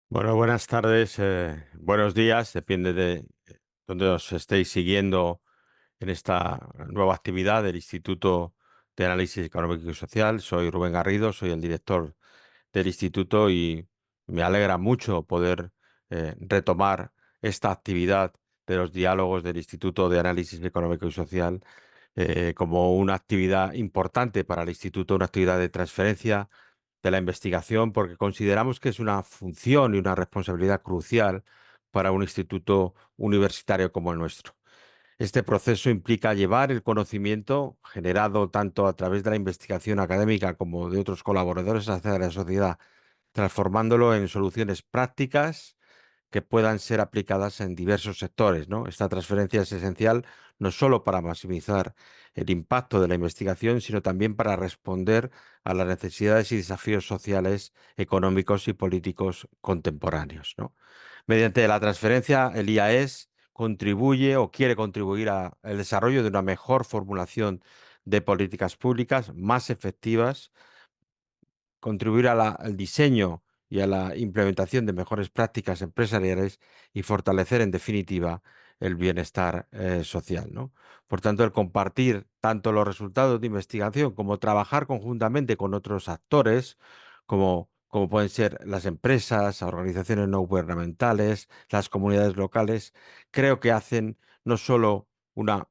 Bueno, buenas tardes, buenos días, depende de dónde os estéis siguiendo en esta nueva actividad del Instituto de Análisis Económico y Social. Soy Rubén Garrido, soy el director del instituto y me alegra mucho poder retomar esta actividad de los diálogos del Instituto de Análisis Económico y Social como una actividad importante para el instituto, una actividad de transferencia de la investigación, porque consideramos que es una función y una responsabilidad crucial para un instituto universitario como el nuestro. Este proceso implica llevar el conocimiento generado tanto a través de la investigación académica como de otros colaboradores hacia la sociedad, transformándolo en soluciones prácticas que puedan ser aplicadas en diversos sectores, ¿no? Esta transferencia es esencial no solo para maximizar el impacto de la investigación, sino también para responder a las necesidades y desafíos sociales, económicos y políticos contemporáneos, ¿no? Mediante la transferencia, el IAES contribuye o quiere contribuir al desarrollo de una mejor formulación de políticas públicas más efectivas, contribuir al diseño y a la implementación de mejores prácticas empresariales y fortalecer, en definitiva, el bienestar social, ¿no? Por tanto, el compartir tanto los resultados de investigación como trabajar conjuntamente con otros actores, como pueden ser las empresas, organizaciones no gubernamentales, las comunidades locales, creo que hacen no solo una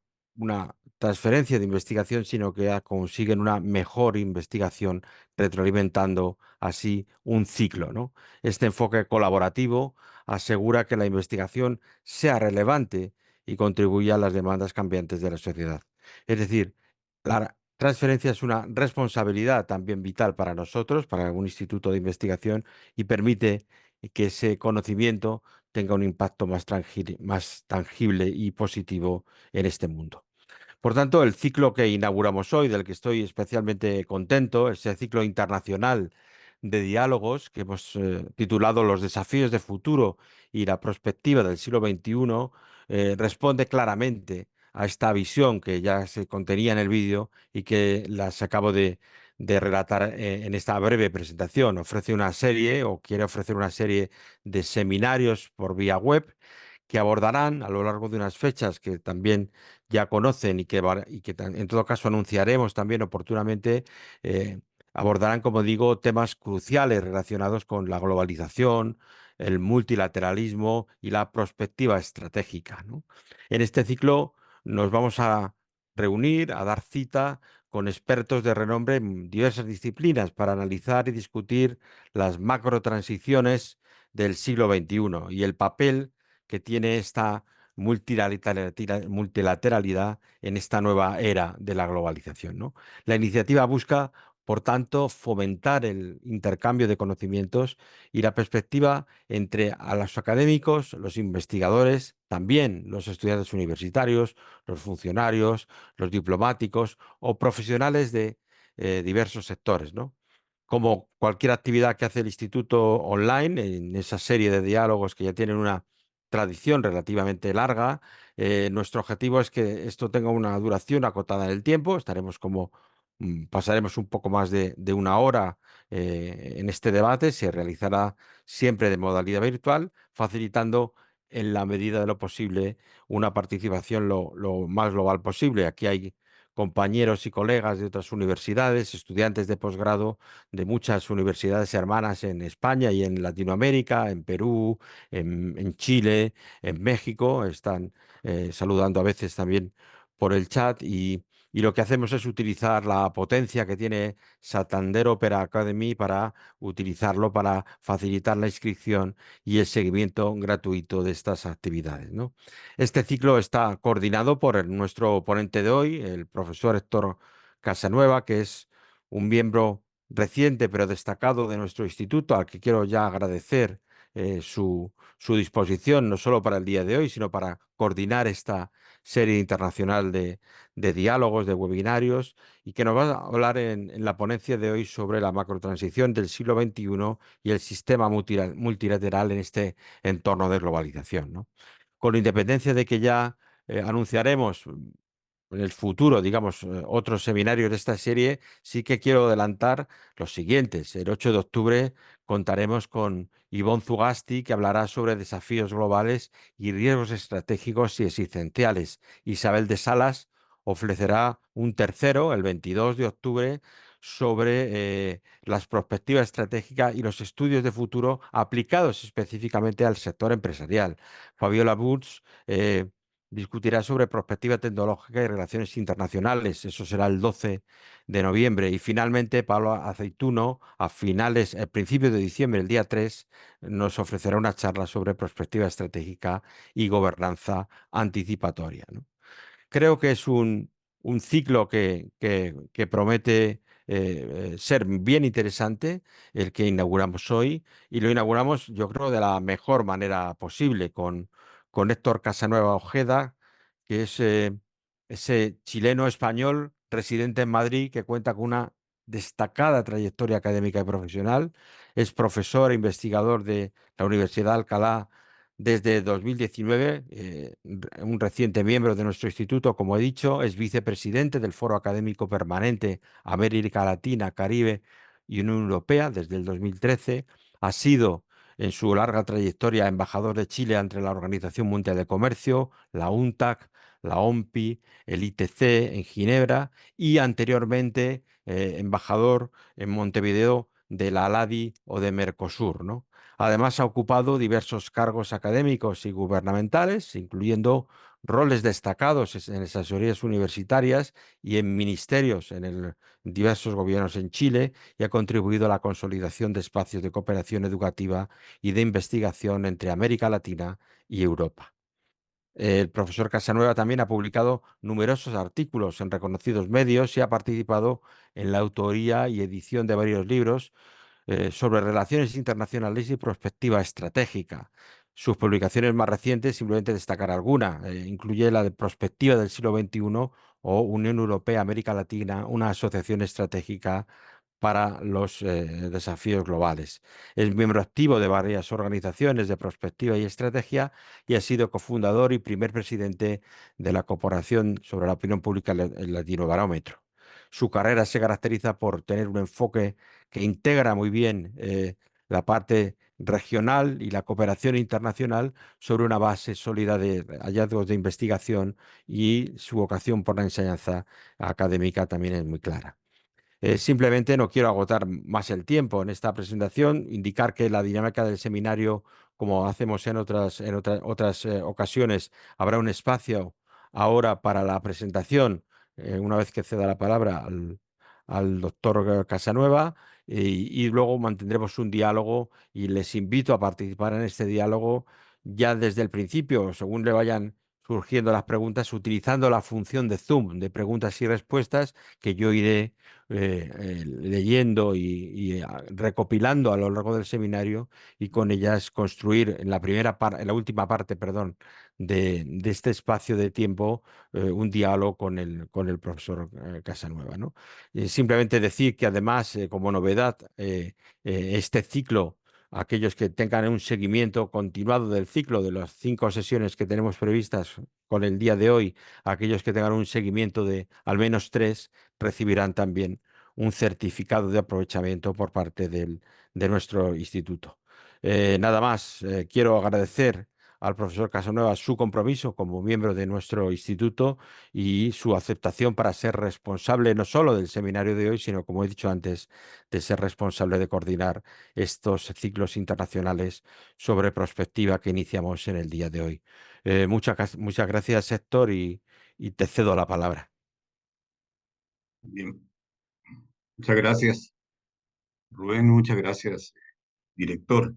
transferencia de investigación, sino que consiguen una mejor investigación retroalimentando así un ciclo, ¿no? Este enfoque colaborativo asegura que la investigación sea relevante y contribuya a las demandas cambiantes de la sociedad. Es decir, la transferencia es una responsabilidad también vital para nosotros, para un instituto de investigación, y permite que ese conocimiento tenga un impacto más tangible y positivo en este mundo. Por tanto, el ciclo que inauguramos hoy, del que estoy especialmente contento, ese ciclo internacional de diálogos que hemos titulado Los desafíos de futuro y la perspectiva del siglo XXI, responde claramente a esta visión que ya se contenía en el vídeo y que las acabo de relatar en esta breve presentación. Ofrece una serie o quiere ofrecer una serie de seminarios por vía web que abordarán a lo largo de unas fechas que también ya conocen y que en todo caso anunciaremos también oportunamente, eh, abordarán, como digo, temas cruciales relacionados con la globalización, el multilateralismo y la prospectiva estratégica, ¿no? En este ciclo nos vamos a reunir, a dar cita con expertos de renombre en diversas disciplinas para analizar y discutir las macrotransiciones del siglo XXI y el papel que tiene esta multilateralidad en esta nueva era de la globalización, ¿no? La iniciativa busca, por tanto, fomentar el intercambio de conocimientos y la perspectiva entre a los académicos, los investigadores, también los estudiantes universitarios, los funcionarios, los diplomáticos o profesionales de diversos sectores, ¿no? Como cualquier actividad que hace el Instituto online, en esa serie de diálogos que ya tienen una tradición relativamente larga. Nuestro objetivo es que esto tenga una duración acotada en el tiempo. Pasaremos un poco más de una hora en este debate. Se realizará siempre de modalidad virtual, facilitando en la medida de lo posible una participación lo más global posible. Aquí hay compañeros y colegas de otras universidades, estudiantes de posgrado de muchas universidades hermanas en España y en Latinoamérica, en Perú, en Chile, en México. Están saludando a veces también por el chat y lo que hacemos es utilizar la potencia que tiene Santander Opera Academy para utilizarlo para facilitar la inscripción y el seguimiento gratuito de estas actividades, ¿no? Este ciclo está coordinado por nuestro ponente de hoy, el profesor Héctor Casanueva, que es un miembro reciente pero destacado de nuestro instituto, al que quiero ya agradecer su disposición, no solo para el día de hoy, sino para coordinar esta serie internacional de diálogos, de webinarios, y que nos va a hablar en la ponencia de hoy sobre la macrotransición del siglo XXI y el sistema multilateral en este entorno de globalización, ¿no? Con independencia de que ya anunciaremos en el futuro, digamos, otros seminarios de esta serie, sí que quiero adelantar los siguientes. El 8 de octubre contaremos con Ivonne Zugasti, que hablará sobre desafíos globales y riesgos estratégicos y existenciales. Isabel de Salas ofrecerá un tercero, el 22 de octubre, sobre las perspectivas estratégicas y los estudios de futuro aplicados específicamente al sector empresarial. Fabiola Butz discutirá sobre perspectiva tecnológica y relaciones internacionales. Eso será el 12 de noviembre. Y finalmente, Pablo Aceituno, al principios de diciembre, el día 3, nos ofrecerá una charla sobre perspectiva estratégica y gobernanza anticipatoria, ¿no? Creo que es un ciclo que promete ser bien interesante, el que inauguramos hoy, y lo inauguramos, yo creo, de la mejor manera posible, con Héctor Casanueva Ojeda, que es ese chileno español residente en Madrid que cuenta con una destacada trayectoria académica y profesional. Es profesor e investigador de la Universidad de Alcalá desde 2019, un reciente miembro de nuestro instituto, como he dicho, es vicepresidente del Foro Académico Permanente América Latina, Caribe y Unión Europea desde el 2013. Ha sido en su larga trayectoria embajador de Chile ante la Organización Mundial de Comercio, la UNTAC, la OMPI, el ITC en Ginebra y anteriormente embajador en Montevideo de la ALADI o de Mercosur, ¿no? Además, ha ocupado diversos cargos académicos y gubernamentales, incluyendo roles destacados en asesorías universitarias y en ministerios en diversos gobiernos en Chile, y ha contribuido a la consolidación de espacios de cooperación educativa y de investigación entre América Latina y Europa. El profesor Casanueva también ha publicado numerosos artículos en reconocidos medios y ha participado en la autoría y edición de varios libros sobre relaciones internacionales y perspectiva estratégica. Sus publicaciones más recientes, simplemente destacar alguna, incluye la de Prospectiva del siglo XXI o Unión Europea, América Latina, una asociación estratégica para los desafíos globales. Es miembro activo de varias organizaciones de prospectiva y estrategia y ha sido cofundador y primer presidente de la Corporación sobre la Opinión Pública, el Latinobarómetro. Su carrera se caracteriza por tener un enfoque que integra muy bien la parte regional y la cooperación internacional sobre una base sólida de hallazgos de investigación, y su vocación por la enseñanza académica también es muy clara. Simplemente no quiero agotar más el tiempo en esta presentación, indicar que la dinámica del seminario, como hacemos en otras ocasiones, habrá un espacio ahora para la presentación, una vez que ceda la palabra al doctor Casanueva, y luego mantendremos un diálogo y les invito a participar en este diálogo ya desde el principio, según le vayan surgiendo las preguntas, utilizando la función de Zoom de preguntas y respuestas que yo iré leyendo y recopilando a lo largo del seminario, y con ellas construir en la última parte, perdón, de este espacio de tiempo, un diálogo con el profesor Casanueva, ¿no? Simplemente decir que además, como novedad, este ciclo, aquellos que tengan un seguimiento continuado del ciclo de las 5 sesiones que tenemos previstas con el día de hoy, aquellos que tengan un seguimiento de al menos 3, recibirán también un certificado de aprovechamiento por parte de nuestro instituto. Nada más, quiero agradecer al profesor Casanueva su compromiso como miembro de nuestro instituto y su aceptación para ser responsable no solo del seminario de hoy, sino, como he dicho antes, de ser responsable de coordinar estos ciclos internacionales sobre prospectiva que iniciamos en el día de hoy. Muchas gracias, Héctor, y te cedo la palabra. Bien, muchas gracias, Rubén, muchas gracias, director,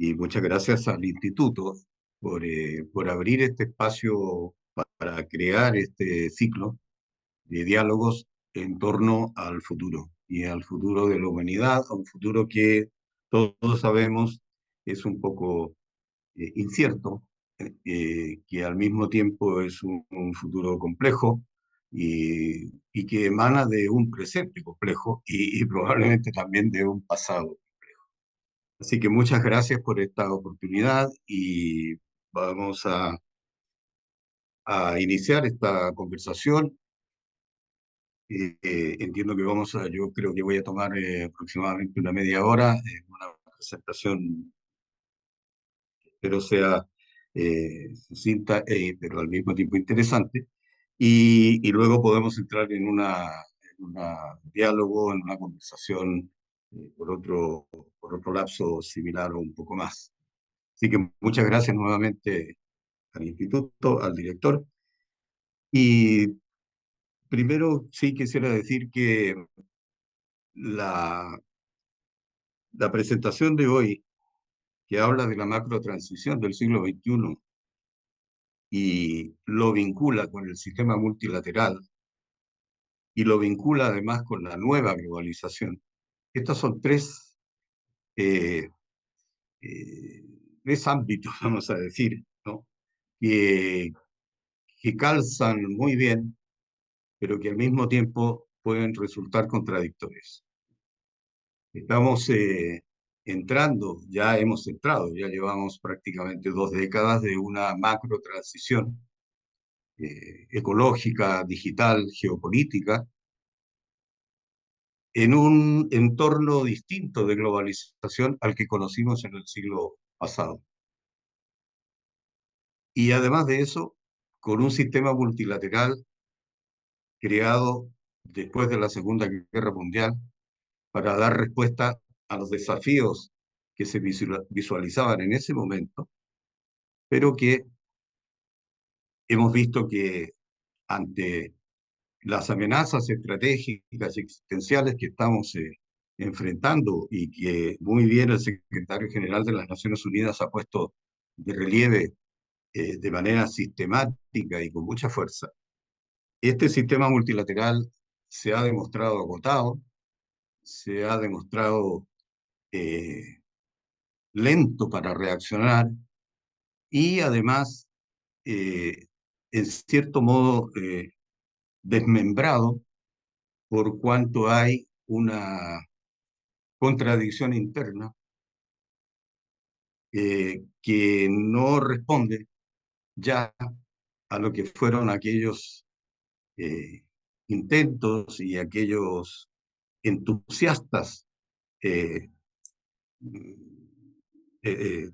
y muchas gracias al instituto por abrir este espacio para crear este ciclo de diálogos en torno al futuro y al futuro de la humanidad, a un futuro que todos sabemos es un poco incierto, que al mismo tiempo es un futuro complejo y que emana de un presente complejo y probablemente también de un pasado. Así que muchas gracias por esta oportunidad y vamos a iniciar esta conversación. Entiendo que yo creo que voy a tomar aproximadamente una media hora, una presentación, pero sea sucinta, pero al mismo tiempo interesante. Y luego podemos entrar en una diálogo, en una conversación por otro lapso similar o un poco más. Así que muchas gracias nuevamente al instituto, al director. Y primero sí quisiera decir que la, la presentación de hoy, que habla de la macrotransición del siglo XXI y lo vincula con el sistema multilateral y lo vincula además con la nueva globalización. Estos son eh, eh, tres ámbitos, vamos a decir, ¿no? que, que calzan muy bien, pero que al mismo tiempo pueden resultar contradictorios. Estamos ya hemos entrado, ya llevamos prácticamente 2 décadas de una macro transición ecológica, digital, geopolítica, en un entorno distinto de globalización al que conocimos en el siglo pasado. Y además de eso, con un sistema multilateral creado después de la Segunda Guerra Mundial para dar respuesta a los desafíos que se visualizaban en ese momento, pero que hemos visto que ante las amenazas estratégicas y existenciales que estamos enfrentando y que muy bien el secretario general de las Naciones Unidas ha puesto de relieve de manera sistemática y con mucha fuerza, este sistema multilateral se ha demostrado agotado, se ha demostrado eh, lento para reaccionar y además, eh, en cierto modo, desmembrado por cuanto hay una contradicción interna que no responde ya a lo que fueron aquellos eh, intentos y aquellos entusiastas, eh,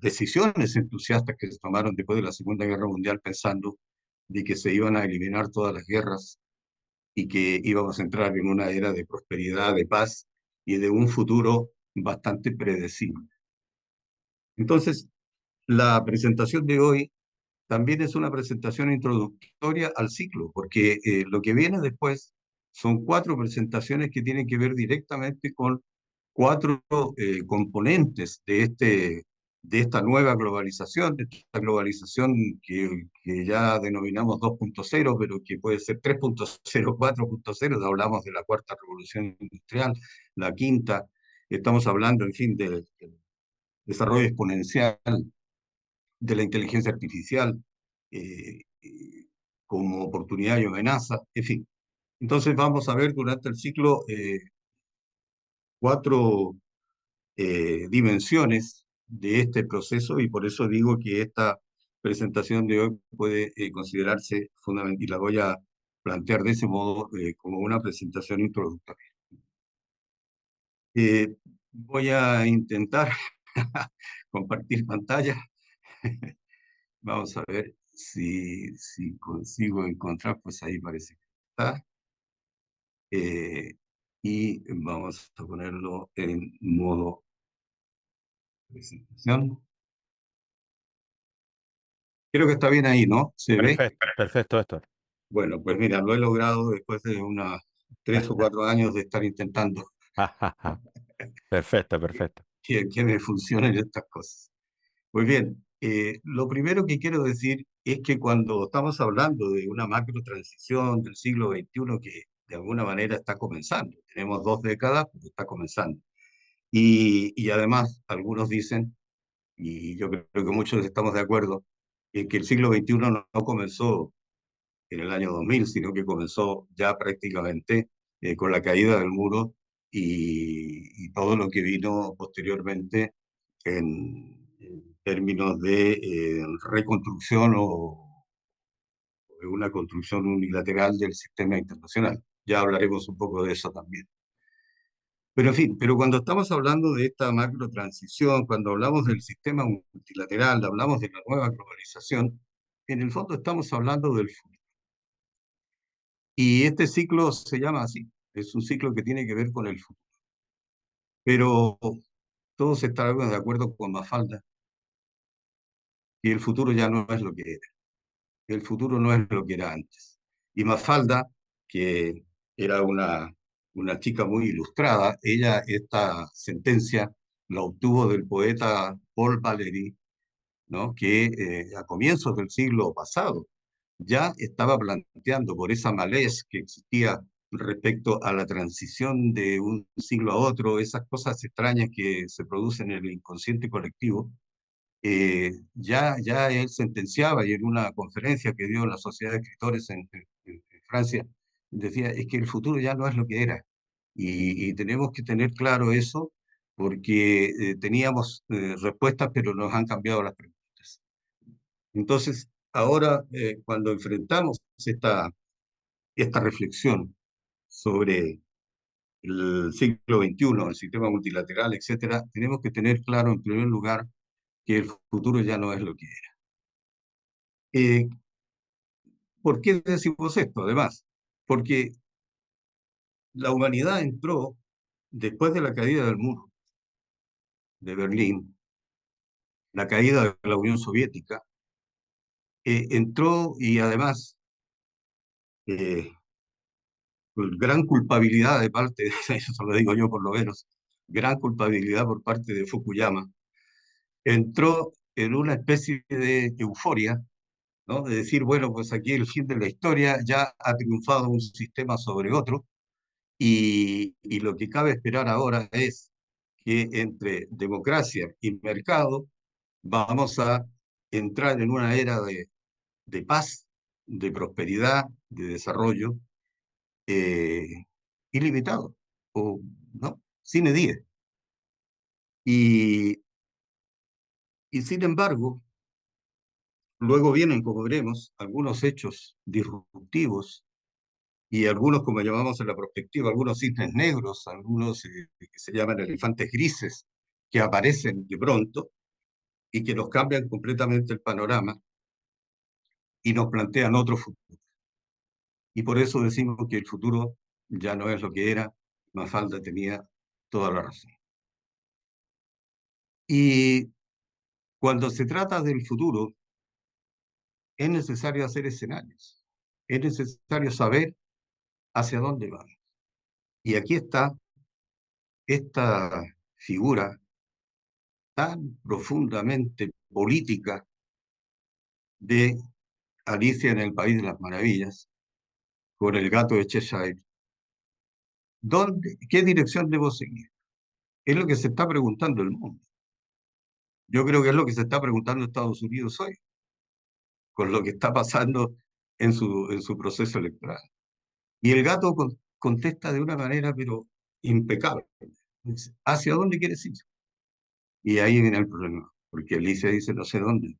decisiones entusiastas que se tomaron después de la Segunda Guerra Mundial pensando de que se iban a eliminar todas las guerras y que íbamos a entrar en una era de prosperidad, de paz y de un futuro bastante predecible. Entonces, la presentación de hoy también es una presentación introductoria al ciclo, porque lo que viene después son 4 presentaciones que tienen que ver directamente con 4 componentes de esta nueva globalización, de esta globalización que ya denominamos 2.0, pero que puede ser 3.0, 4.0. Ya hablamos de la cuarta revolución industrial, la quinta, estamos hablando, en fin, del desarrollo exponencial de la inteligencia artificial como oportunidad y amenaza, en fin. Entonces vamos a ver durante el ciclo 4 dimensiones de este proceso y por eso digo que esta presentación de hoy puede considerarse fundamental y la voy a plantear de ese modo como una presentación introductoria. Voy a intentar compartir pantalla. Vamos a ver si consigo encontrar, pues ahí parece que está. Eh, y vamos a ponerlo en modo presentación. Creo que está bien ahí, ¿no? ¿Se ve? Perfecto, perfecto, Héctor. Bueno, pues mira, lo he logrado después de unos 3 o 4 años de estar intentando Perfecto, perfecto. que me funcionen estas cosas. Pues bien, lo primero que quiero decir es que cuando estamos hablando de una macro transición del siglo XXI que de alguna manera está comenzando, tenemos 2 décadas, pero está comenzando. Y además, algunos dicen, y yo creo que muchos estamos de acuerdo, en que el siglo XXI no comenzó en el año 2000, sino que comenzó ya prácticamente con la caída del muro y todo lo que vino posteriormente en términos de reconstrucción o una construcción unilateral del sistema internacional. Ya hablaremos un poco de eso también. Pero en fin, pero cuando estamos hablando de esta macro transición, cuando hablamos del sistema multilateral, hablamos de la nueva globalización, en el fondo estamos hablando del futuro. Y este ciclo se llama así, es un ciclo que tiene que ver con el futuro. Pero todos estaremos de acuerdo con Mafalda, que el futuro ya no es lo que era. El futuro no es lo que era antes. Y Mafalda, que era una chica muy ilustrada, ella esta sentencia la obtuvo del poeta Paul Valéry, ¿no? Que a comienzos del siglo pasado ya estaba planteando por esa malez que existía respecto a la transición de un siglo a otro, esas cosas extrañas que se producen en el inconsciente colectivo, ya él sentenciaba y en una conferencia que dio en la Sociedad de Escritores en Francia, decía, es que el futuro ya no es lo que era. Y tenemos que tener claro eso porque teníamos respuestas, pero nos han cambiado las preguntas. Entonces, ahora, cuando enfrentamos esta reflexión sobre el siglo XXI, el sistema multilateral, etcétera, tenemos que tener claro, en primer lugar, que el futuro ya no es lo que era. Eh, ¿Por qué decimos esto, además? Porque la humanidad entró, después de la caída del muro de Berlín, la caída de la Unión Soviética, entró y además eh, con gran culpabilidad de parte, eso lo digo yo por lo menos, gran culpabilidad por parte de Fukuyama, entró en una especie de euforia, ¿no? De decir, bueno, pues aquí el fin de la historia, ya ha triunfado un sistema sobre otro, y lo que cabe esperar ahora es que entre democracia y mercado vamos a entrar en una era de paz, de prosperidad, de desarrollo eh, ilimitado, o no, sin edie. Y, y sin embargo, luego vienen, como veremos, algunos hechos disruptivos y algunos, como llamamos en la perspectiva, algunos cisnes negros, algunos que se llaman elefantes grises, que aparecen de pronto y que nos cambian completamente el panorama y nos plantean otro futuro. Y por eso decimos que el futuro ya no es lo que era, Mafalda tenía toda la razón. Y cuando se trata del futuro, es necesario hacer escenarios, es necesario saber hacia dónde vamos. Y aquí está esta figura tan profundamente política de Alicia en el País de las Maravillas, con el gato de Cheshire. ¿Qué dirección debo seguir? Es lo que se está preguntando el mundo. Yo creo que es lo que se está preguntando Estados Unidos hoy, con lo que está pasando en su proceso electoral. Y el gato contesta de una manera, pero impecable. Dice, ¿hacia dónde quieres ir? Y ahí viene el problema, porque Alicia dice, no sé dónde,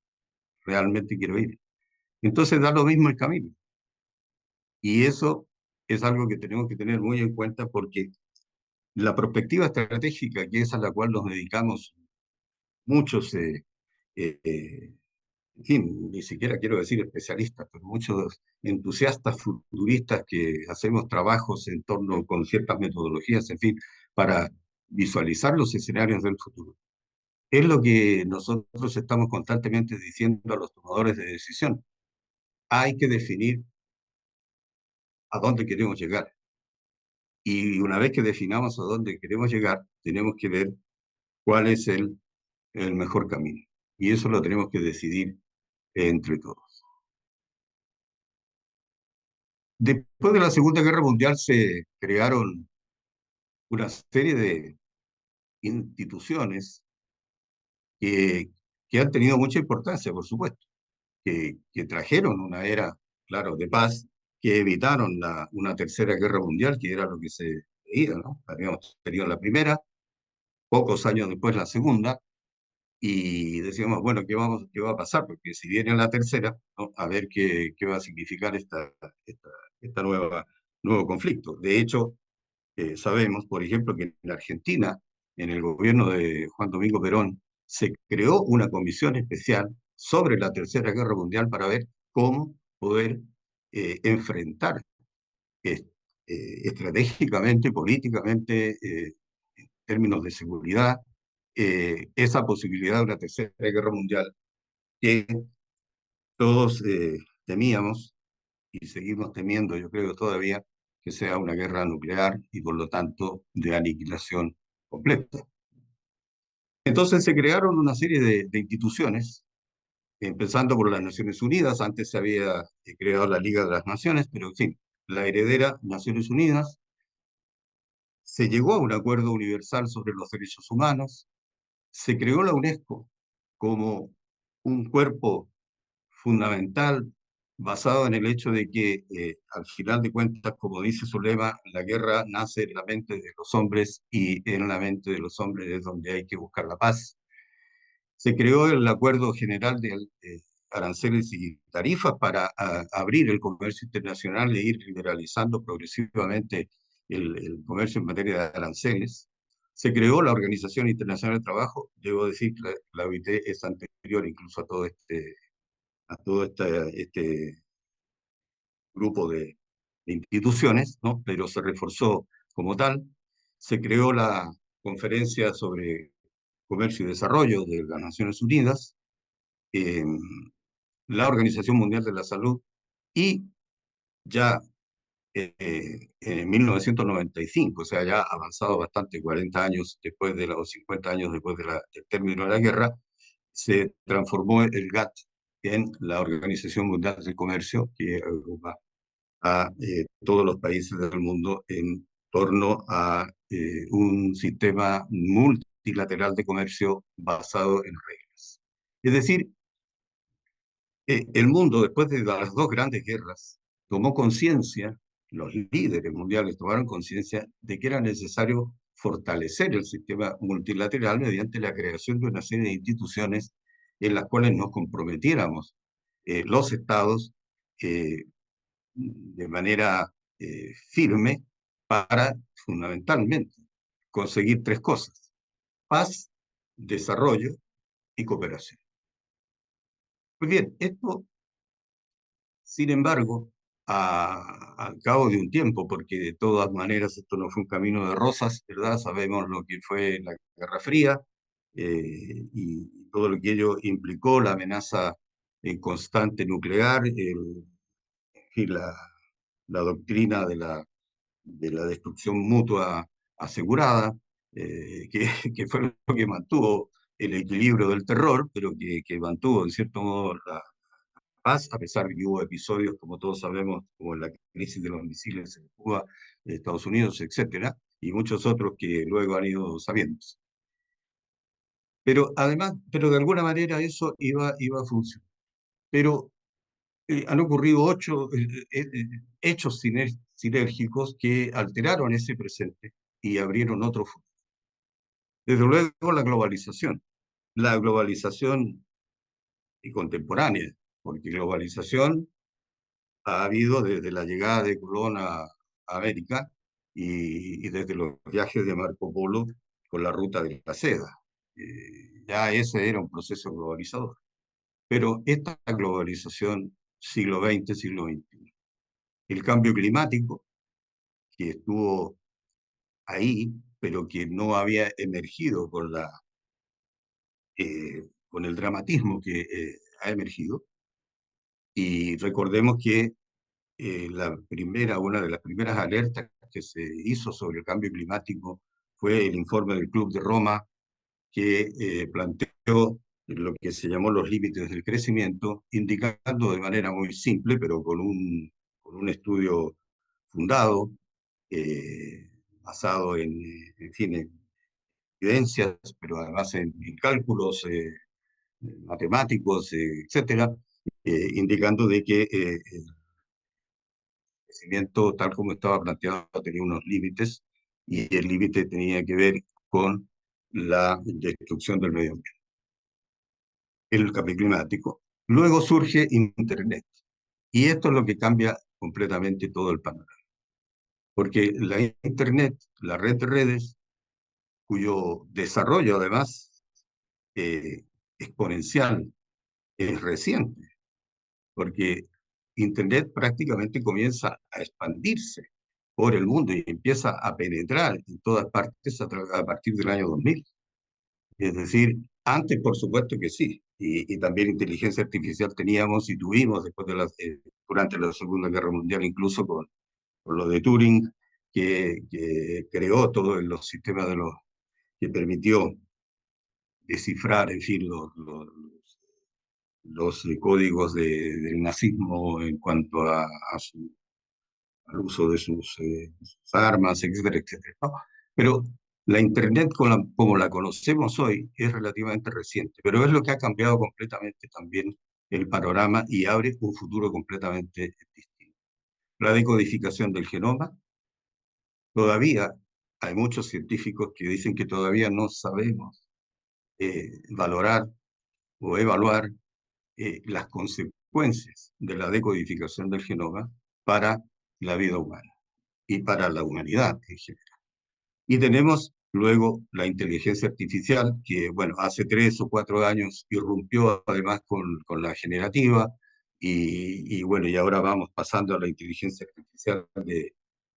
realmente quiero ir. Entonces da lo mismo el camino. Y eso es algo que tenemos que tener muy en cuenta porque la perspectiva estratégica, que es a la cual nos dedicamos muchos, en fin, ni siquiera quiero decir especialistas, pero muchos entusiastas futuristas que hacemos trabajos en torno con ciertas metodologías, en fin, para visualizar los escenarios del futuro. Es lo que nosotros estamos constantemente diciendo a los tomadores de decisión. Hay que definir a dónde queremos llegar. Y una vez que definamos a dónde queremos llegar, tenemos que ver cuál es el mejor camino. Y eso lo tenemos que decidir entre todos. Después de la Segunda Guerra Mundial se crearon una serie de instituciones que, que han tenido mucha importancia, por supuesto, que trajeron una era, claro, de paz, que evitaron una tercera guerra mundial, que era lo que se veía, ¿no? Habíamos tenido la primera, pocos años después la segunda, y decíamos, bueno, qué va a pasar? Porque si viene la tercera, ¿no? A ver qué va a significar esta, esta nuevo conflicto. De hecho, sabemos, por ejemplo, que en Argentina, en el gobierno de Juan Domingo Perón, se creó una comisión especial sobre la Tercera Guerra Mundial para ver cómo poder enfrentar eh, estratégicamente, políticamente, en términos de seguridad, esa posibilidad de una Tercera Guerra Mundial que todos temíamos y seguimos temiendo, yo creo todavía, que sea una guerra nuclear y por lo tanto de aniquilación completa. Entonces se crearon una serie de instituciones, empezando por las Naciones Unidas. Antes se había creado la Liga de las Naciones, pero en fin, la heredera Naciones Unidas. Se llegó a un acuerdo universal sobre los derechos humanos. Se creó la UNESCO como un cuerpo fundamental basado en el hecho de que, al final de cuentas, como dice su lema, la guerra nace en la mente de los hombres y en la mente de los hombres es donde hay que buscar la paz. Se creó el Acuerdo General de Aranceles y Tarifas para abrir el comercio internacional e ir liberalizando progresivamente el comercio en materia de aranceles. Se creó la Organización Internacional del Trabajo. Debo decir que la OIT es anterior incluso a todo este grupo de instituciones, ¿no? Pero se reforzó como tal. Se creó la Conferencia sobre Comercio y Desarrollo de las Naciones Unidas, eh, la Organización Mundial de la Salud, y ya en 1995, o sea, ya avanzado bastante, 40 años después de los 50 años después de del término de la guerra, se transformó el GATT en la Organización Mundial del Comercio, que agrupa a todos los países del mundo en torno a un sistema multilateral de comercio basado en reglas. Es decir, el mundo, después de las dos grandes guerras, tomó conciencia, los líderes mundiales tomaron conciencia de que era necesario fortalecer el sistema multilateral mediante la creación de una serie de instituciones en las cuales nos comprometiéramos los estados eh, de manera firme para, fundamentalmente, conseguir tres cosas: paz, desarrollo y cooperación. Pues bien, esto, sin embargo, al cabo de un tiempo, porque de todas maneras esto no fue un camino de rosas, ¿verdad? Sabemos lo que fue la Guerra Fría y todo lo que ello implicó, la amenaza constante nuclear, y la doctrina de la destrucción mutua asegurada, que fue lo que mantuvo el equilibrio del terror, pero que mantuvo en cierto modo la paz, a pesar de que hubo episodios, como todos sabemos, como la crisis de los misiles en Cuba, Estados Unidos, etcétera, y muchos otros que luego han ido sabiendo. Pero además, pero de alguna manera eso iba a funcionar. Pero han ocurrido hechos sinérgicos que alteraron ese presente y abrieron otro futuro. Desde luego la globalización contemporánea, porque globalización ha habido desde la llegada de Colón a América y desde los viajes de Marco Polo con la ruta de la seda. Ya ese era un proceso globalizador. Pero esta globalización siglo XX, siglo XXI, el cambio climático, que estuvo ahí, pero que no había emergido con el dramatismo que ha emergido. Y recordemos que una de las primeras alertas que se hizo sobre el cambio climático fue el informe del Club de Roma, que planteó lo que se llamó los límites del crecimiento, indicando de manera muy simple, pero con un estudio fundado, eh, basado en fin, en evidencias, pero además en cálculos matemáticos, etcétera, indicando de que el crecimiento, tal como estaba planteado, tenía unos límites y el límite tenía que ver con la destrucción del medio ambiente. el cambio climático. Luego surge Internet. Y esto es lo que cambia completamente todo el panorama. Porque la Internet, la red de redes, cuyo desarrollo además eh, exponencial es reciente, porque Internet prácticamente comienza a expandirse por el mundo y empieza a penetrar en todas partes a partir del año 2000. Es decir, antes por supuesto que sí, y también inteligencia artificial teníamos y tuvimos después durante la Segunda Guerra Mundial, incluso con lo de Turing, que creó todos los sistemas que permitió descifrar, en fin, los códigos del nazismo en cuanto al uso de sus armas, etcétera, etcétera, ¿no? Pero la Internet como la conocemos hoy es relativamente reciente, pero es lo que ha cambiado completamente también el panorama y abre un futuro completamente distinto. La decodificación del genoma, todavía hay muchos científicos que dicen que todavía no sabemos valorar o evaluar las consecuencias de la decodificación del genoma para la vida humana y para la humanidad en general. Y tenemos luego la inteligencia artificial, que, bueno, hace 3 o 4 años irrumpió además con la generativa, bueno, y ahora vamos pasando a la inteligencia artificial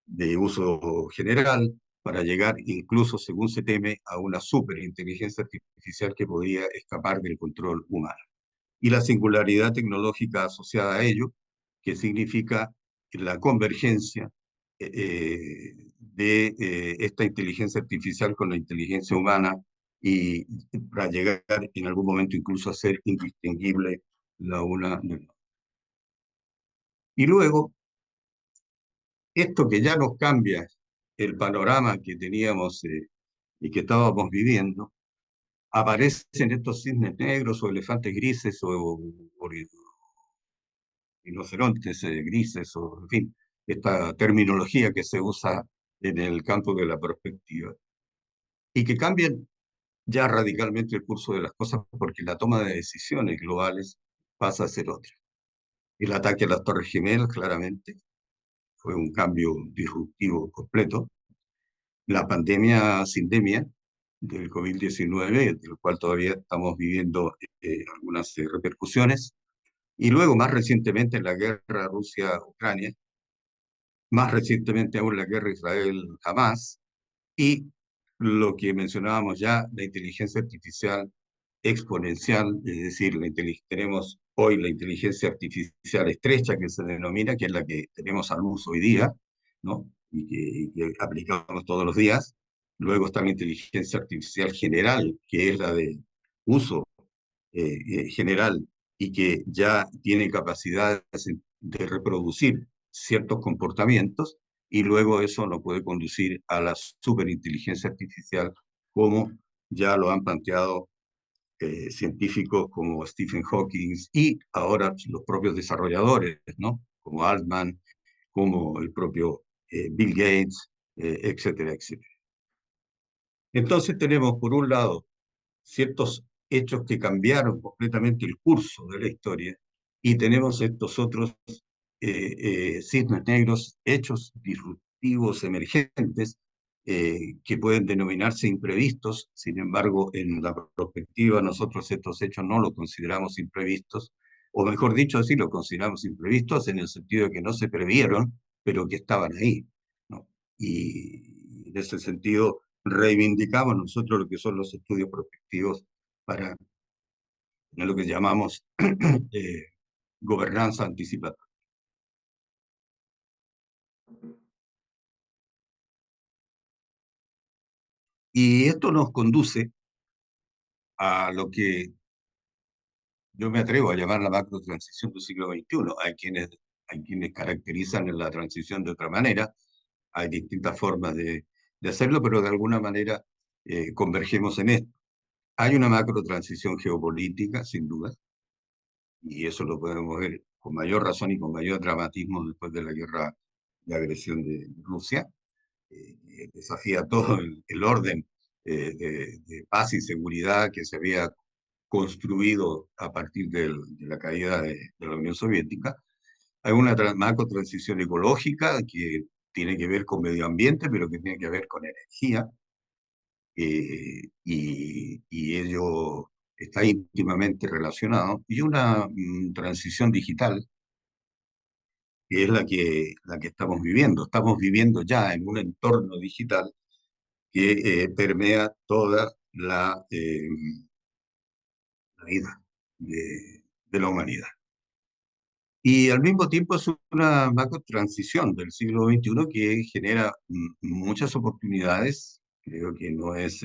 de uso general, para llegar incluso, según se teme, a una superinteligencia artificial que podría escapar del control humano. Y la singularidad tecnológica asociada a ello, que significa la convergencia de esta inteligencia artificial con la inteligencia humana y para llegar en algún momento incluso a ser indistinguible la una de la otra. Y luego, esto que ya nos cambia el panorama que teníamos y que estábamos viviendo, aparecen estos cisnes negros o elefantes grises o rinocerontes grises, o en fin, esta terminología que se usa en el campo de la perspectiva, y que cambian ya radicalmente el curso de las cosas porque la toma de decisiones globales pasa a ser otra. El ataque a las Torres Gemelas, claramente, fue un cambio disruptivo completo. La pandemia sindemia del COVID-19, del cual todavía estamos viviendo algunas repercusiones, y luego más recientemente la guerra Rusia-Ucrania, más recientemente aún la guerra Israel-Hamás, y lo que mencionábamos ya, la inteligencia artificial exponencial, es decir, tenemos hoy la inteligencia artificial estrecha que se denomina, que es la que tenemos al uso hoy día, ¿no? Y que aplicamos todos los días. Luego está la inteligencia artificial general, que es la de uso general y que ya tiene capacidades de reproducir ciertos comportamientos, y luego eso nos puede conducir a la superinteligencia artificial, como ya lo han planteado científicos como Stephen Hawking y ahora los propios desarrolladores, ¿no? Como Altman, como el propio Bill Gates, etcétera, etcétera. Entonces tenemos, por un lado, ciertos hechos que cambiaron completamente el curso de la historia, y tenemos estos otros cisnes negros, hechos disruptivos emergentes, que pueden denominarse imprevistos. Sin embargo, en la perspectiva, nosotros estos hechos no los consideramos imprevistos, o mejor dicho, sí los consideramos imprevistos en el sentido de que no se previeron, pero que estaban ahí, ¿no? Y en ese sentido reivindicamos nosotros lo que son los estudios prospectivos para lo que llamamos eh, gobernanza anticipada. Y esto nos conduce a lo que yo me atrevo a llamar la macro transición del siglo XXI. Hay quienes caracterizan la transición de otra manera, hay distintas formas de hacerlo, pero de alguna manera convergemos en esto. Hay una macro transición geopolítica, sin duda, y eso lo podemos ver con mayor razón y con mayor dramatismo después de la guerra de agresión de Rusia. Desafía todo el orden de paz y seguridad que se había construido a partir de la caída de la Unión Soviética. Hay una macro transición ecológica que tiene que ver con medio ambiente, pero que tiene que ver con energía, y ello está íntimamente relacionado. Y una transición digital, que es la que estamos viviendo. Estamos viviendo ya en un entorno digital que permea toda la vida de la humanidad. Y al mismo tiempo es una macro transición del siglo XXI que genera muchas oportunidades. Creo que no es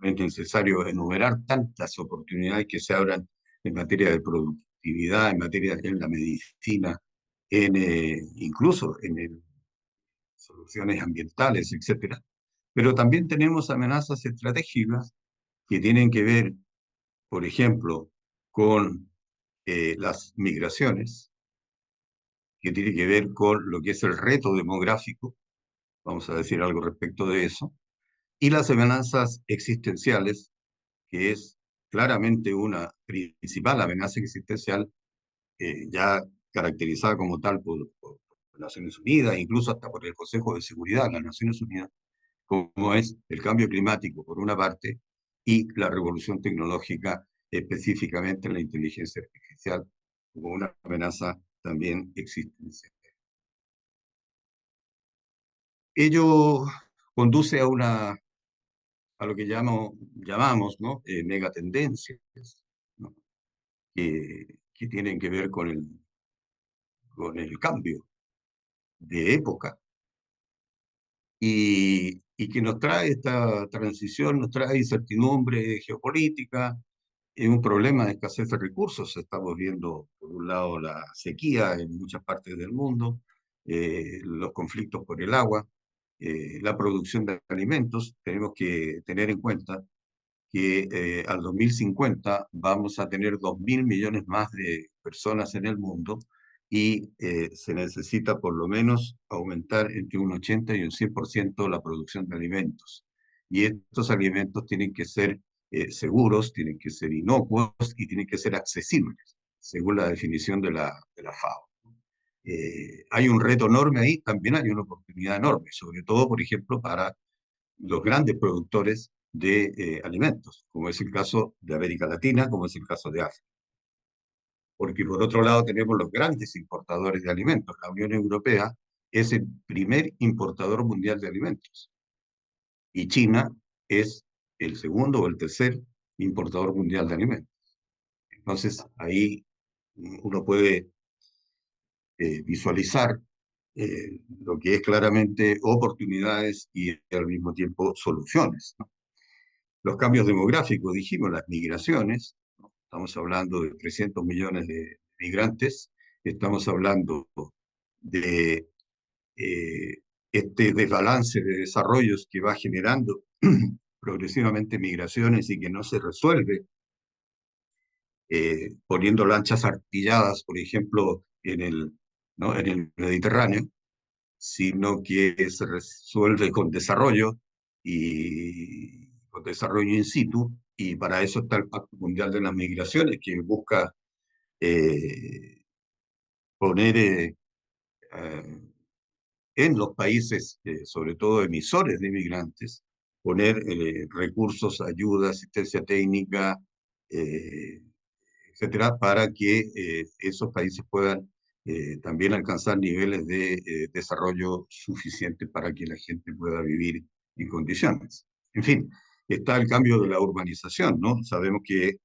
necesario enumerar tantas oportunidades que se abran en materia de productividad, en materia en la medicina, incluso en soluciones ambientales, etcétera. Pero también tenemos amenazas estratégicas que tienen que ver, por ejemplo, con las migraciones, que tiene que ver con lo que es el reto demográfico, vamos a decir algo respecto de eso, y las amenazas existenciales, que es claramente una principal amenaza existencial, ya caracterizada como tal por Naciones Unidas, incluso hasta por el Consejo de Seguridad de las Naciones Unidas, como es el cambio climático, por una parte, y la revolución tecnológica, específicamente la inteligencia artificial, como una amenaza también existencial. Ello conduce a lo que llamamos, ¿no? Megatendencias, ¿no? Que tienen que ver con el cambio de época, y que nos trae esta transición, nos trae incertidumbre geopolítica, es un problema de escasez de recursos. Estamos viendo, por un lado, la sequía en muchas partes del mundo, los conflictos por el agua, la producción de alimentos. Tenemos que tener en cuenta que al 2050 vamos a tener 2.000 millones más de personas en el mundo, y se necesita por lo menos aumentar entre un 80 y un 100% la producción de alimentos. Y estos alimentos tienen que ser seguros, tienen que ser inocuos y tienen que ser accesibles, según la definición de la FAO. Hay un reto enorme ahí, también hay una oportunidad enorme, sobre todo, por ejemplo, para los grandes productores de alimentos, como es el caso de América Latina, como es el caso de África. Porque por otro lado tenemos los grandes importadores de alimentos. La Unión Europea es el primer importador mundial de alimentos, y China es el segundo o el tercer importador mundial de alimentos. Entonces ahí uno puede visualizar lo que es claramente oportunidades y al mismo tiempo soluciones, ¿no? Los cambios demográficos, dijimos, las migraciones, ¿no? Estamos hablando de 300 millones de migrantes, estamos hablando de eh, este desbalance de desarrollos que va generando progresivamente migraciones y que no se resuelve poniendo lanchas artilladas, por ejemplo, ¿no? en el Mediterráneo, sino que se resuelve con desarrollo, y con desarrollo in situ, y para eso está el Pacto Mundial de las Migraciones, que busca eh, poner eh, en los países, sobre todo emisores de migrantes, poner recursos, ayuda, asistencia técnica, eh, etcétera, para que esos países puedan también alcanzar niveles de desarrollo suficientes para que la gente pueda vivir en condiciones. En fin, está el cambio de la urbanización, ¿no? Sabemos que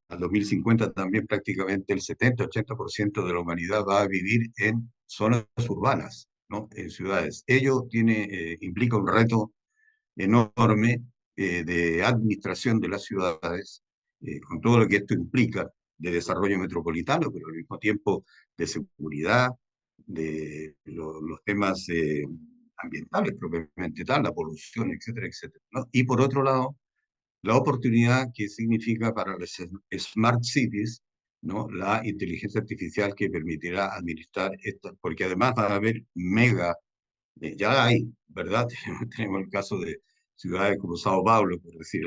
al 2050 también prácticamente el 70-80% de la humanidad va a vivir en zonas urbanas, ¿no? En ciudades. Ello implica un reto enorme de administración de las ciudades, con todo lo que esto implica de desarrollo metropolitano, pero al mismo tiempo de seguridad, de los temas ambientales propiamente tal, la polución, etcétera, etcétera, ¿no? Y por otro lado, la oportunidad que significa para las smart cities, ¿no? La inteligencia artificial que permitirá administrar esto, porque además va a haber mega, ya hay, ¿verdad? Tenemos el caso de ciudades como Sao Paulo, por decir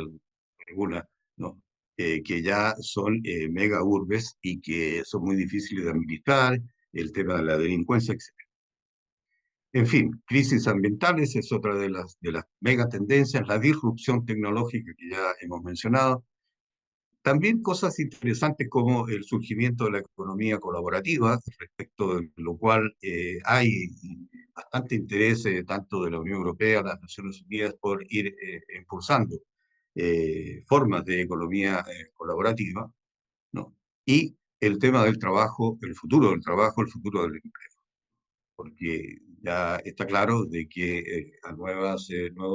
alguna, ¿no? que ya son mega urbes y que son muy difíciles de administrar, el tema de la delincuencia, etc. En fin, crisis ambientales es otra de las mega tendencias, la disrupción tecnológica que ya hemos mencionado. También cosas interesantes como el surgimiento de la economía colaborativa, respecto de lo cual hay bastante interés tanto de la Unión Europea, las Naciones Unidas, por ir impulsando formas de economía colaborativa, ¿no? Y el tema del trabajo, el futuro del trabajo, el futuro del empleo, porque ya está claro de que a nuevos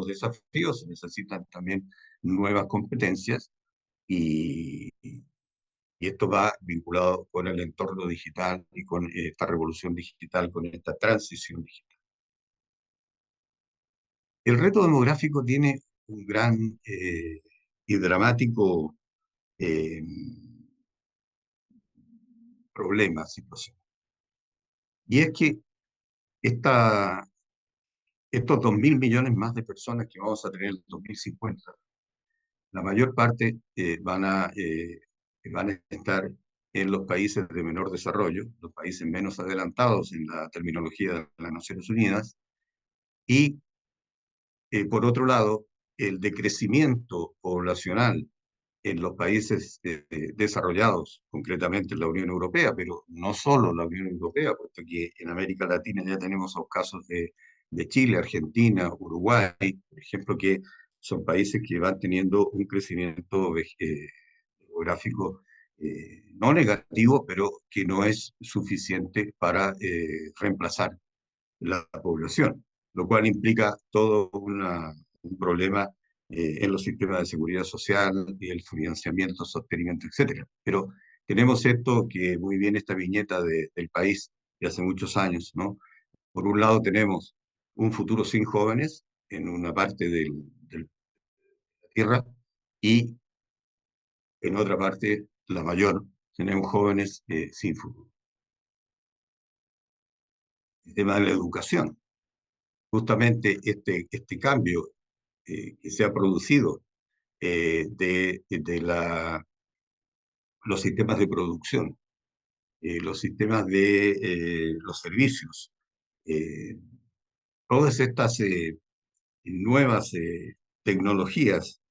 desafíos se necesitan también nuevas competencias y esto va vinculado con el entorno digital y con esta revolución digital, con esta transición digital. El reto demográfico tiene un gran y dramático eh, problema, situación. Y es que esta, estos 2.000 millones más de personas que vamos a tener en el 2050, la mayor parte van a estar en los países de menor desarrollo, los países menos adelantados en la terminología de las Naciones Unidas, y por otro lado, el decrecimiento poblacional en los países desarrollados, concretamente en la Unión Europea, pero no solo la Unión Europea, puesto que en América Latina ya tenemos los casos de Chile, Argentina, Uruguay, por ejemplo, que son países que van teniendo un crecimiento demográfico no negativo, pero que no es suficiente para reemplazar la población, lo cual implica todo un problema en los sistemas de seguridad social y el financiamiento, sostenimiento, etcétera. Pero tenemos esto que muy bien esta viñeta del país de hace muchos años, ¿no? Por un lado tenemos un futuro sin jóvenes en una parte de la tierra y en otra parte, la mayor, tenemos jóvenes sin futuro. El tema de la educación, justamente este cambio que se ha producido de los sistemas de producción, los sistemas de los servicios, eh, todas estas nuevas tecnologías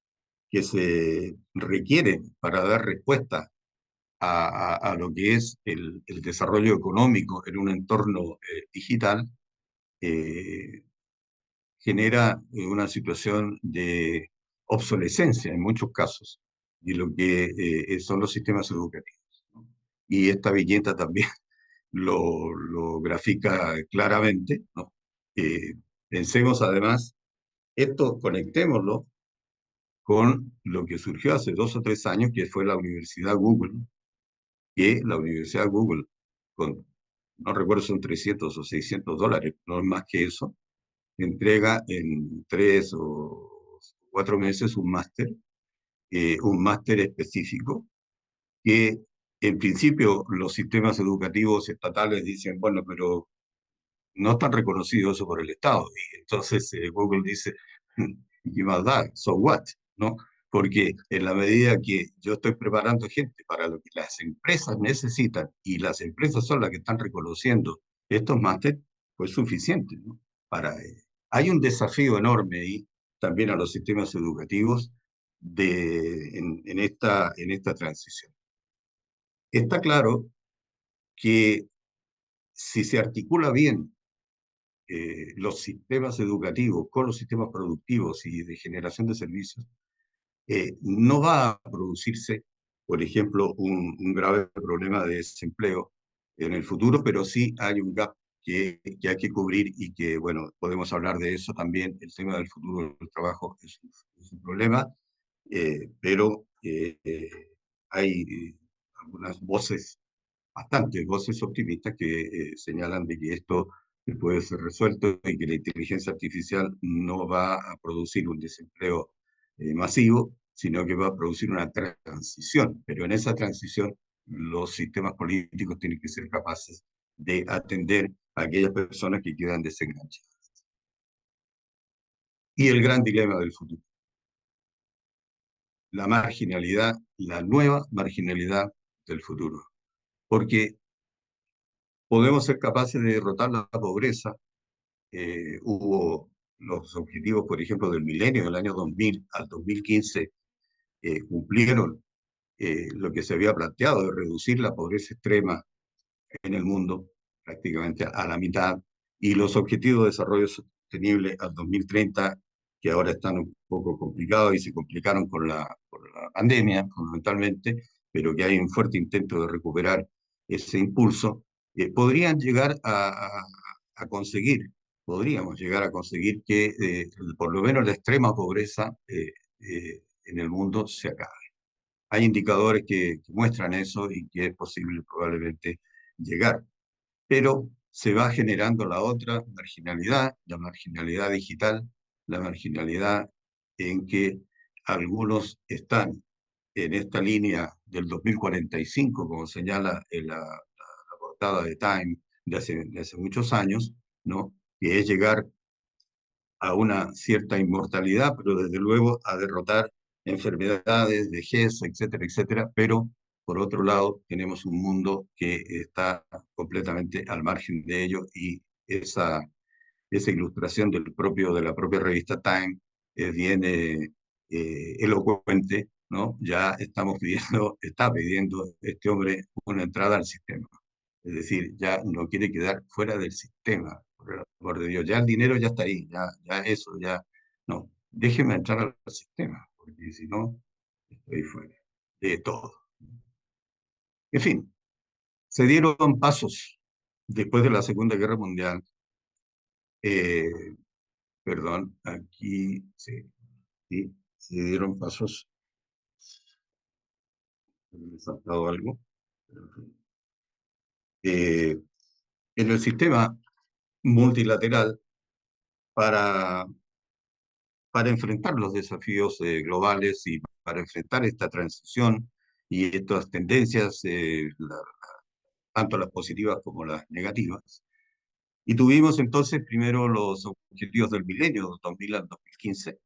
que se requieren para dar respuesta a lo que es el desarrollo económico en un entorno digital, eh, genera una situación de obsolescencia en muchos casos de lo que son los sistemas educativos, ¿no? Y esta viñeta también lo grafica claramente, ¿no? Pensemos además, esto conectémoslo con lo que surgió hace 2 o 3 años, que fue la Universidad Google, que la Universidad Google, con, no recuerdo, son $300 o $600, no es más que eso, entrega en 3 o 4 meses un máster específico que en principio los sistemas educativos estatales dicen, bueno, pero no están reconocidos eso por el Estado. Y entonces Google dice, ¿qué más da? So what? ¿No? Porque en la medida que yo estoy preparando gente para lo que las empresas necesitan y las empresas son las que están reconociendo estos másteres, pues suficiente, ¿no? Hay un desafío enorme ahí también a los sistemas educativos en esta transición. Está claro que si se articula bien los sistemas educativos con los sistemas productivos y de generación de servicios, no va a producirse, por ejemplo, un grave problema de desempleo en el futuro, pero sí hay un gap que hay que cubrir y que, bueno, podemos hablar de eso también. El tema del futuro del trabajo es un problema, pero hay algunas voces, bastantes voces optimistas que señalan de que esto puede ser resuelto y que la inteligencia artificial no va a producir un desempleo masivo, sino que va a producir una transición. Pero en esa transición los sistemas políticos tienen que ser capaces de atender a aquellas personas que quedan desenganchadas. Y el gran dilema del futuro. la marginalidad, la nueva marginalidad del futuro. Porque podemos ser capaces de derrotar la pobreza. Hubo los objetivos, por ejemplo, del milenio, del año 2000 al 2015, cumplieron lo que se había planteado de reducir la pobreza extrema en el mundo prácticamente a la mitad, y los objetivos de desarrollo sostenible al 2030, que ahora están un poco complicados y se complicaron por la pandemia fundamentalmente, pero que hay un fuerte intento de recuperar ese impulso, podrían llegar a conseguir, podríamos llegar a conseguir que por lo menos la extrema pobreza en el mundo se acabe. Hay indicadores que muestran eso y que es posible probablemente llegar, pero se va generando la otra marginalidad, la marginalidad digital, la marginalidad en que algunos están en esta línea del 2045, como señala en la portada de Time de hace muchos años, ¿no? Que es llegar a una cierta inmortalidad, pero desde luego a derrotar enfermedades, vejez, etcétera, etcétera. Pero por otro lado, tenemos un mundo que está completamente al margen de ello, y esa ilustración de la propia revista Time es bien elocuente, ¿no? Ya estamos pidiendo, está pidiendo este hombre una entrada al sistema. Es decir, ya no quiere quedar fuera del sistema, por el amor de Dios. Ya el dinero ya está ahí, ya eso, ya. No, déjeme entrar al sistema, porque si no, estoy fuera de todo. En fin, se dieron pasos después de la Segunda Guerra Mundial. eh, Perdón, aquí sí, sí, se dieron pasos. Me he saltado algo. Pero, en fin. Eh, en el sistema multilateral, para para enfrentar los desafíos globales y para enfrentar esta transición y estas tendencias, tanto las positivas como las negativas. Y tuvimos entonces primero los objetivos del milenio, 2000 al 2015,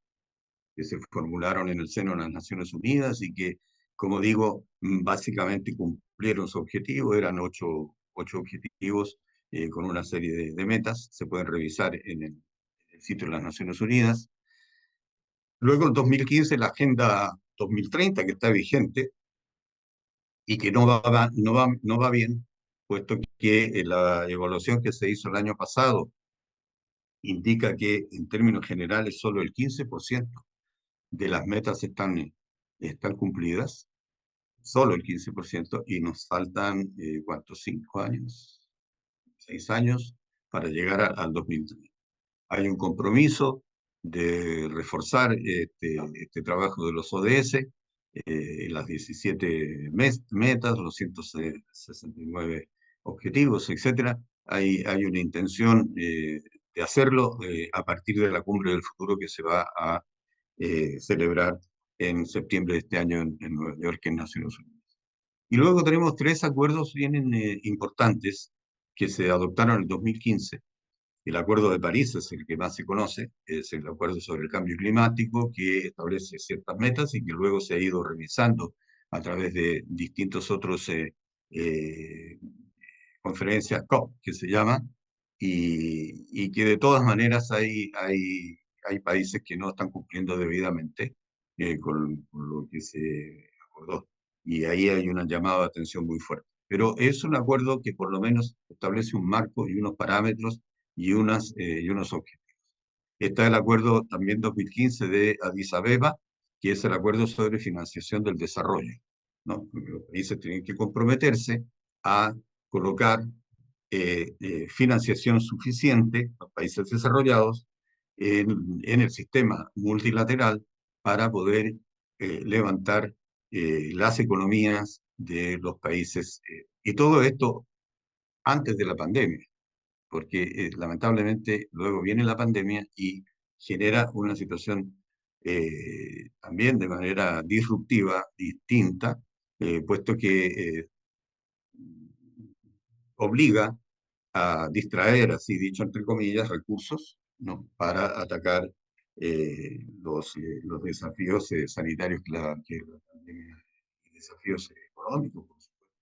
que se formularon en el seno de las Naciones Unidas y que, como digo, básicamente cumplieron su objetivo. Eran ocho objetivos con una serie de metas. Se pueden revisar en el sitio de las Naciones Unidas. Luego, en 2015, la Agenda 2030, que está vigente y que no va bien, puesto que la evaluación que se hizo el año pasado indica que, en términos generales, solo el 15% de las metas están cumplidas, solo el 15%, y nos faltan, ¿cuántos? 5 años, 6 años para llegar al 2030. Hay un compromiso de reforzar este trabajo de los ODS, las 17 metas, los 169 objetivos, etcétera. Hay una intención de hacerlo a partir de la cumbre del futuro que se va a celebrar en septiembre de este año en Nueva York, en Naciones Unidas. Y luego tenemos tres acuerdos bien importantes que se adoptaron en el 2015. El Acuerdo de París es el que más se conoce, es el Acuerdo sobre el Cambio Climático, que establece ciertas metas y que luego se ha ido revisando a través de distintos otros eh, conferencias COP, que se llama, y que de todas maneras hay países que no están cumpliendo debidamente con lo que se acordó. Y ahí hay una llamada de atención muy fuerte. Pero es un acuerdo que por lo menos establece un marco y unos parámetros y unos objetivos. Está el acuerdo también 2015 de Addis Abeba, que es el acuerdo sobre financiación del desarrollo, ¿no? Los países tienen que comprometerse a colocar financiación suficiente, los países desarrollados, en el sistema multilateral para poder levantar las economías de los países. Y todo esto antes de la pandemia, porque lamentablemente luego viene la pandemia y genera una situación también de manera disruptiva, distinta, puesto que obliga a distraer, así dicho entre comillas, recursos, ¿no? Para atacar los desafíos sanitarios que la pandemia y desafíos económicos, por supuesto,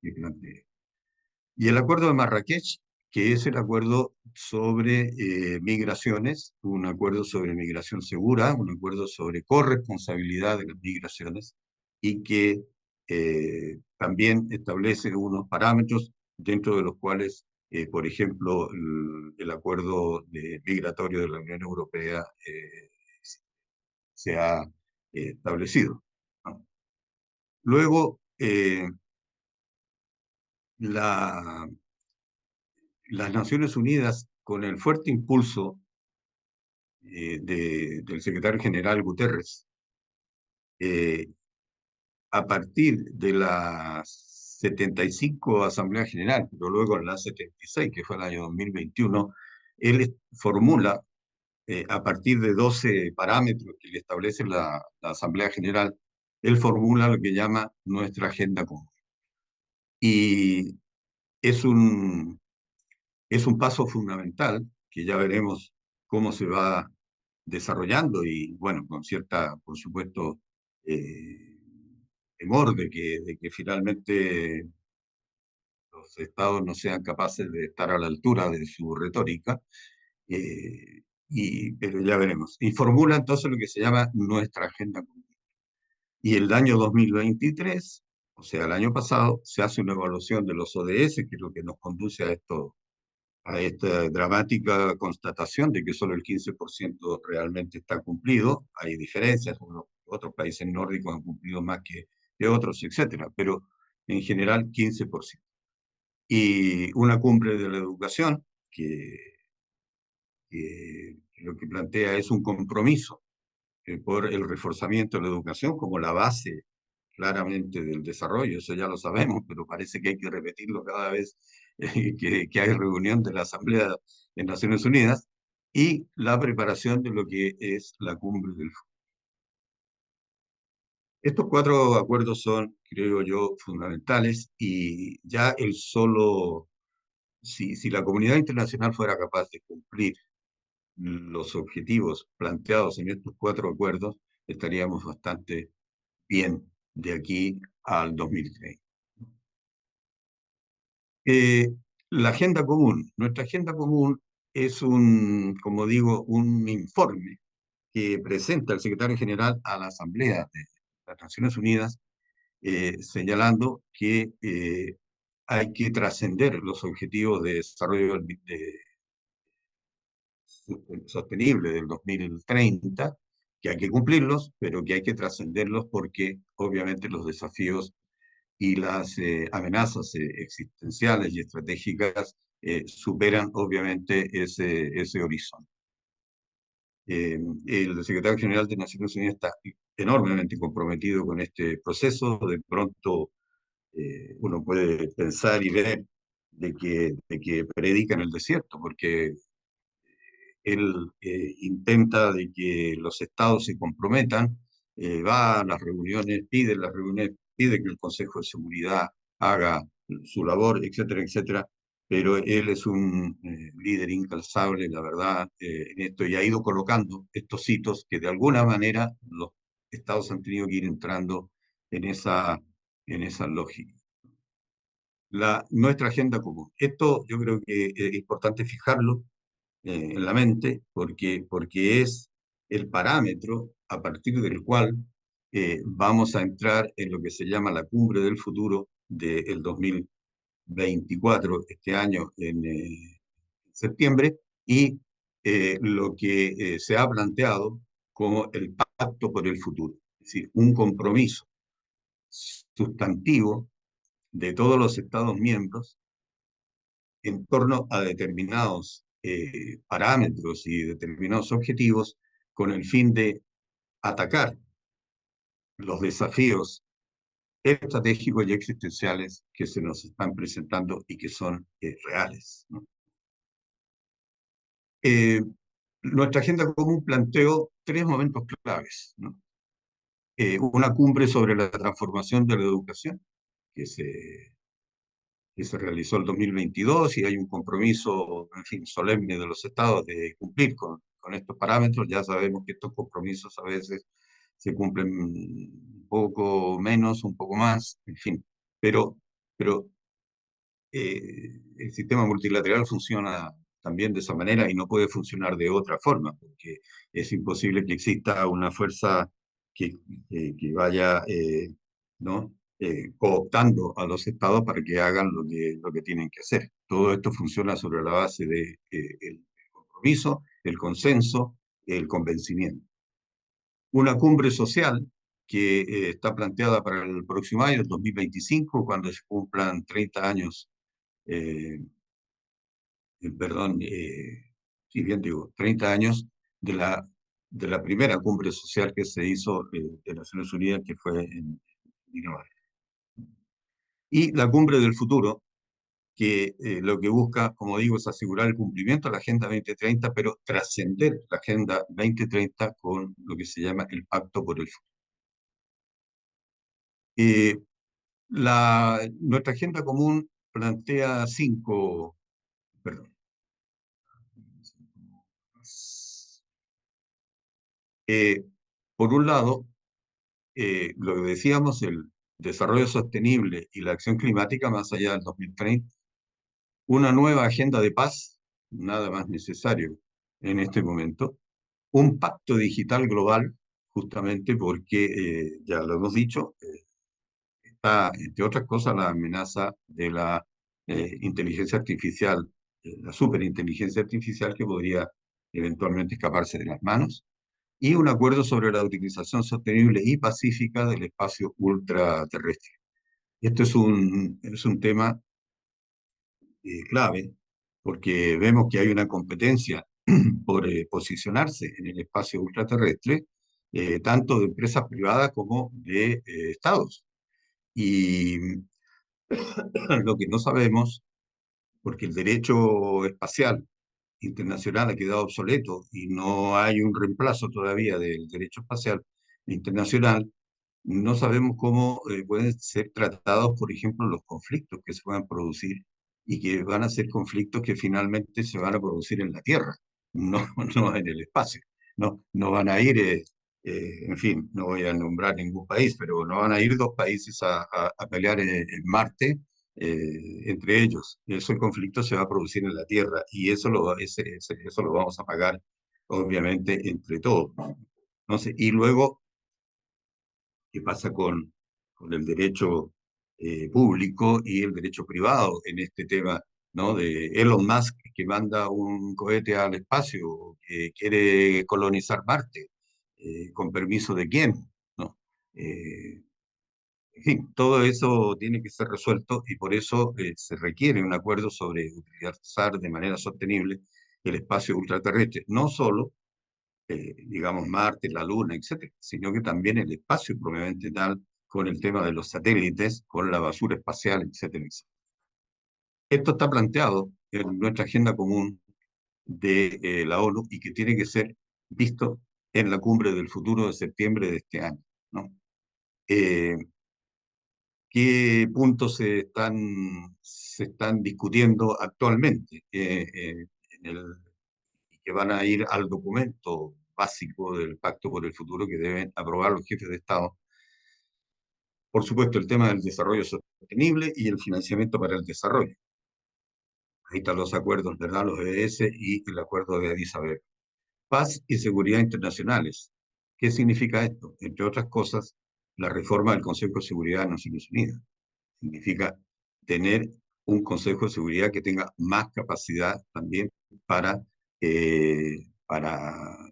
que plantea. Y el acuerdo de Marrakech, que es el acuerdo sobre migraciones, un acuerdo sobre migración segura, un acuerdo sobre corresponsabilidad de las migraciones y que también establece unos parámetros dentro de los cuales, por ejemplo, el acuerdo migratorio de la Unión Europea se ha establecido, ¿no? Luego, la, las Naciones Unidas, con el fuerte impulso del secretario general Guterres, eh, a partir de la 75 Asamblea General, pero luego en la 76, que fue el año 2021, él formula, a partir de 12 parámetros que le establece la Asamblea General, él formula lo que llama nuestra agenda común. Y es es un paso fundamental que ya veremos cómo se va desarrollando y, bueno, con cierta, por supuesto, eh, temor de que finalmente los estados no sean capaces de estar a la altura de su retórica, pero ya veremos. Y formula entonces lo que se llama nuestra agenda común. Y el año 2023, o sea, el año pasado, se hace una evaluación de los ODS, que es lo que nos conduce a esta dramática constatación de que solo el 15% realmente está cumplido. Hay diferencias, otros países nórdicos han cumplido más que otros, etcétera, pero en general 15%. Y una cumbre de la educación que lo que plantea es un compromiso por el reforzamiento de la educación como la base claramente del desarrollo, eso ya lo sabemos, pero parece que hay que repetirlo cada vez que hay reunión de la Asamblea de Naciones Unidas, y la preparación de lo que es la cumbre del futuro. Estos cuatro acuerdos son, creo yo, fundamentales y ya el solo, si la comunidad internacional fuera capaz de cumplir los objetivos planteados en estos cuatro acuerdos, estaríamos bastante bien de aquí al 2030. Eh, la agenda común. Nuestra agenda común es como digo, un informe que presenta el secretario general a la Asamblea de las Naciones Unidas, señalando que hay que trascender los objetivos de desarrollo sostenible del 2030, que hay que cumplirlos, pero que hay que trascenderlos porque obviamente los desafíos y las amenazas existenciales y estratégicas superan obviamente ese horizonte. El secretario general de Naciones Unidas está enormemente comprometido con este proceso. De pronto uno puede pensar y ver de que predica en el desierto, porque él intenta de que los estados se comprometan, va a las reuniones, pide que el Consejo de Seguridad haga su labor, etcétera, etcétera, pero él es un líder incansable, la verdad, en esto, y ha ido colocando estos hitos que de alguna manera los estados han tenido que ir entrando en en esa lógica. Nuestra agenda común. Esto yo creo que es importante fijarlo en la mente porque es el parámetro a partir del cual vamos a entrar en lo que se llama la cumbre del futuro del 2024, este año en septiembre, y lo que se ha planteado como el pacto por el futuro, es decir, un compromiso sustantivo de todos los Estados miembros en torno a determinados parámetros y determinados objetivos con el fin de atacar los desafíos estratégicos y existenciales que se nos están presentando y que son reales, ¿no? Eh, Nuestra agenda común planteó tres momentos claves, ¿no? Una cumbre sobre la transformación de la educación, que que se realizó el 2022 y hay un compromiso, en fin, solemne de los estados de cumplir con estos parámetros. Ya sabemos que estos compromisos a veces se cumplen un poco menos, un poco más, en fin. Pero el sistema multilateral funciona también de esa manera y no puede funcionar de otra forma, porque es imposible que exista una fuerza que, que vaya, ¿no? Cooptando a los estados para que hagan lo que tienen que hacer. Todo esto funciona sobre la base de, el compromiso, el consenso, el convencimiento. Una cumbre social que está planteada para el próximo año, el 2025, cuando se cumplan 30 años, eh, perdón, sí, bien digo, 30 años de la primera cumbre social que se hizo de Naciones Unidas, que fue en Dinamarca. Y la cumbre del futuro, que lo que busca, como digo, es asegurar el cumplimiento de la Agenda 2030, pero trascender la Agenda 2030 con lo que se llama el Pacto por el Futuro. Eh, Nuestra agenda común plantea cinco, perdón, eh, por un lado, lo que decíamos, el desarrollo sostenible y la acción climática más allá del 2030, una nueva agenda de paz, nada más necesario en este momento, un pacto digital global, justamente porque, ya lo hemos dicho, está, entre otras cosas, la amenaza de la inteligencia artificial, la superinteligencia artificial que podría eventualmente escaparse de las manos, y un acuerdo sobre la utilización sostenible y pacífica del espacio ultraterrestre. Esto es un tema clave porque vemos que hay una competencia por posicionarse en el espacio ultraterrestre, tanto de empresas privadas como de estados. Y lo que no sabemos, porque el derecho espacial internacional ha quedado obsoleto y no hay un reemplazo todavía del derecho espacial internacional, no sabemos cómo pueden ser tratados, por ejemplo, los conflictos que se puedan producir y que van a ser conflictos que finalmente se van a producir en la Tierra, no, no en el espacio. No, no van a ir, en fin, no voy a nombrar ningún país, pero no van a ir dos países a pelear en Marte entre ellos. Ese conflicto se va a producir en la Tierra y eso eso lo vamos a pagar, obviamente, entre todos. Entonces, y luego qué pasa con el derecho público y el derecho privado en este tema, ¿no? De Elon Musk que manda un cohete al espacio, que quiere colonizar Marte, con permiso de quién, ¿no? En fin, todo eso tiene que ser resuelto y por eso se requiere un acuerdo sobre utilizar de manera sostenible el espacio ultraterrestre, no solo digamos, Marte, la Luna, etcétera, sino que también el espacio propiamente tal, con el tema de los satélites, con la basura espacial, etcétera, etcétera. Esto está planteado en nuestra agenda común de la ONU y que tiene que ser visto en la cumbre del futuro de septiembre de este año, ¿no? Eh, ¿Qué puntos se están discutiendo actualmente en el y que van a ir al documento básico del Pacto por el Futuro que deben aprobar los jefes de Estado? Por supuesto, el tema del desarrollo sostenible y el financiamiento para el desarrollo. Ahí están los acuerdos, ¿verdad? Los EDS y el acuerdo de Addis Abeba. Paz y seguridad internacionales. ¿Qué significa esto? Entre otras cosas, la reforma del Consejo de Seguridad de Naciones Unidas. Significa tener un Consejo de Seguridad que tenga más capacidad también para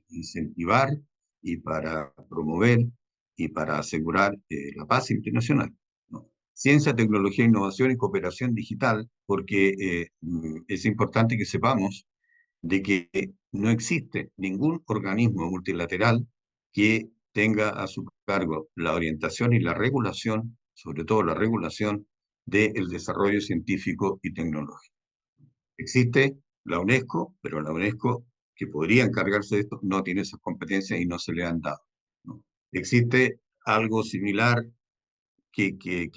incentivar y para promover y para asegurar la paz internacional, ¿no? Ciencia, tecnología, innovación y cooperación digital, porque es importante que sepamos de que no existe ningún organismo multilateral que tenga a su cargo la orientación y la regulación, sobre todo la regulación del desarrollo científico y tecnológico. Existe la UNESCO, pero la UNESCO, que podría encargarse de esto, no tiene esas competencias y no se le han dado, ¿no? Existe algo similar que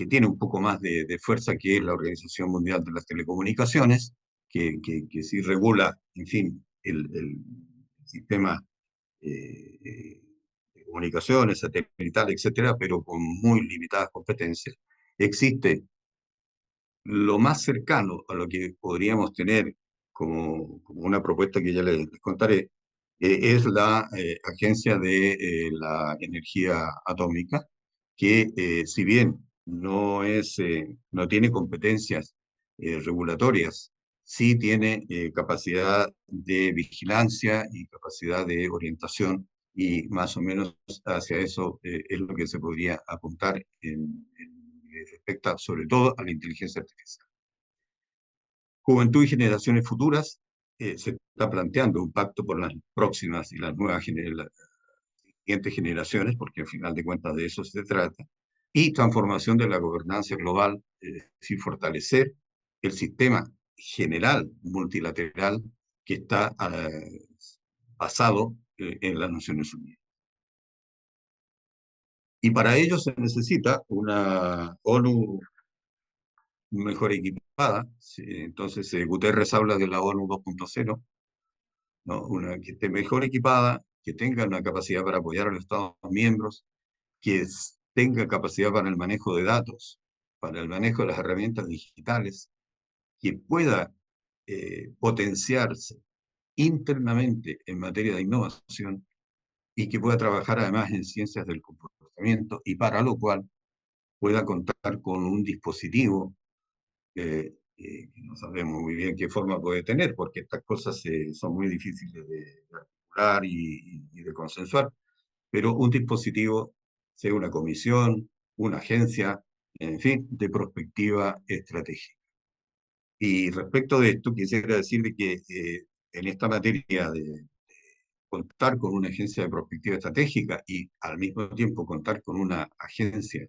tiene un poco más de fuerza, que es la Organización Mundial de las Telecomunicaciones, que sí regula, en fin, el sistemas de comunicaciones, satelital, etcétera, pero con muy limitadas competencias. Existe lo más cercano a lo que podríamos tener como una propuesta que ya les contaré, es la Agencia de la Energía Atómica, que si bien no tiene competencias regulatorias, sí tiene capacidad de vigilancia y capacidad de orientación, y más o menos hacia eso es lo que se podría apuntar respecto sobre todo a la inteligencia artificial. Juventud y generaciones futuras, se está planteando un pacto por las próximas y las las siguientes generaciones, porque al final de cuentas de eso se trata, y transformación de la gobernanza global, es decir, fortalecer el sistema general multilateral que está basado en las Naciones Unidas. Y para ello se necesita una ONU mejor equipada. Sí, entonces, Guterres habla de la ONU 2.0, ¿no? Una que esté mejor equipada, que tenga una capacidad para apoyar a los Estados miembros, tenga capacidad para el manejo de datos, para el manejo de las herramientas digitales, que pueda potenciarse internamente en materia de innovación y que pueda trabajar además en ciencias del comportamiento, y para lo cual pueda contar con un dispositivo que no sabemos muy bien qué forma puede tener, porque estas cosas son muy difíciles de articular y de consensuar, pero un dispositivo, sea una comisión, una agencia, en fin, de prospectiva estratégica. Y respecto de esto, quisiera decirle que en esta materia de contar con una agencia de prospectiva estratégica y al mismo tiempo contar con una agencia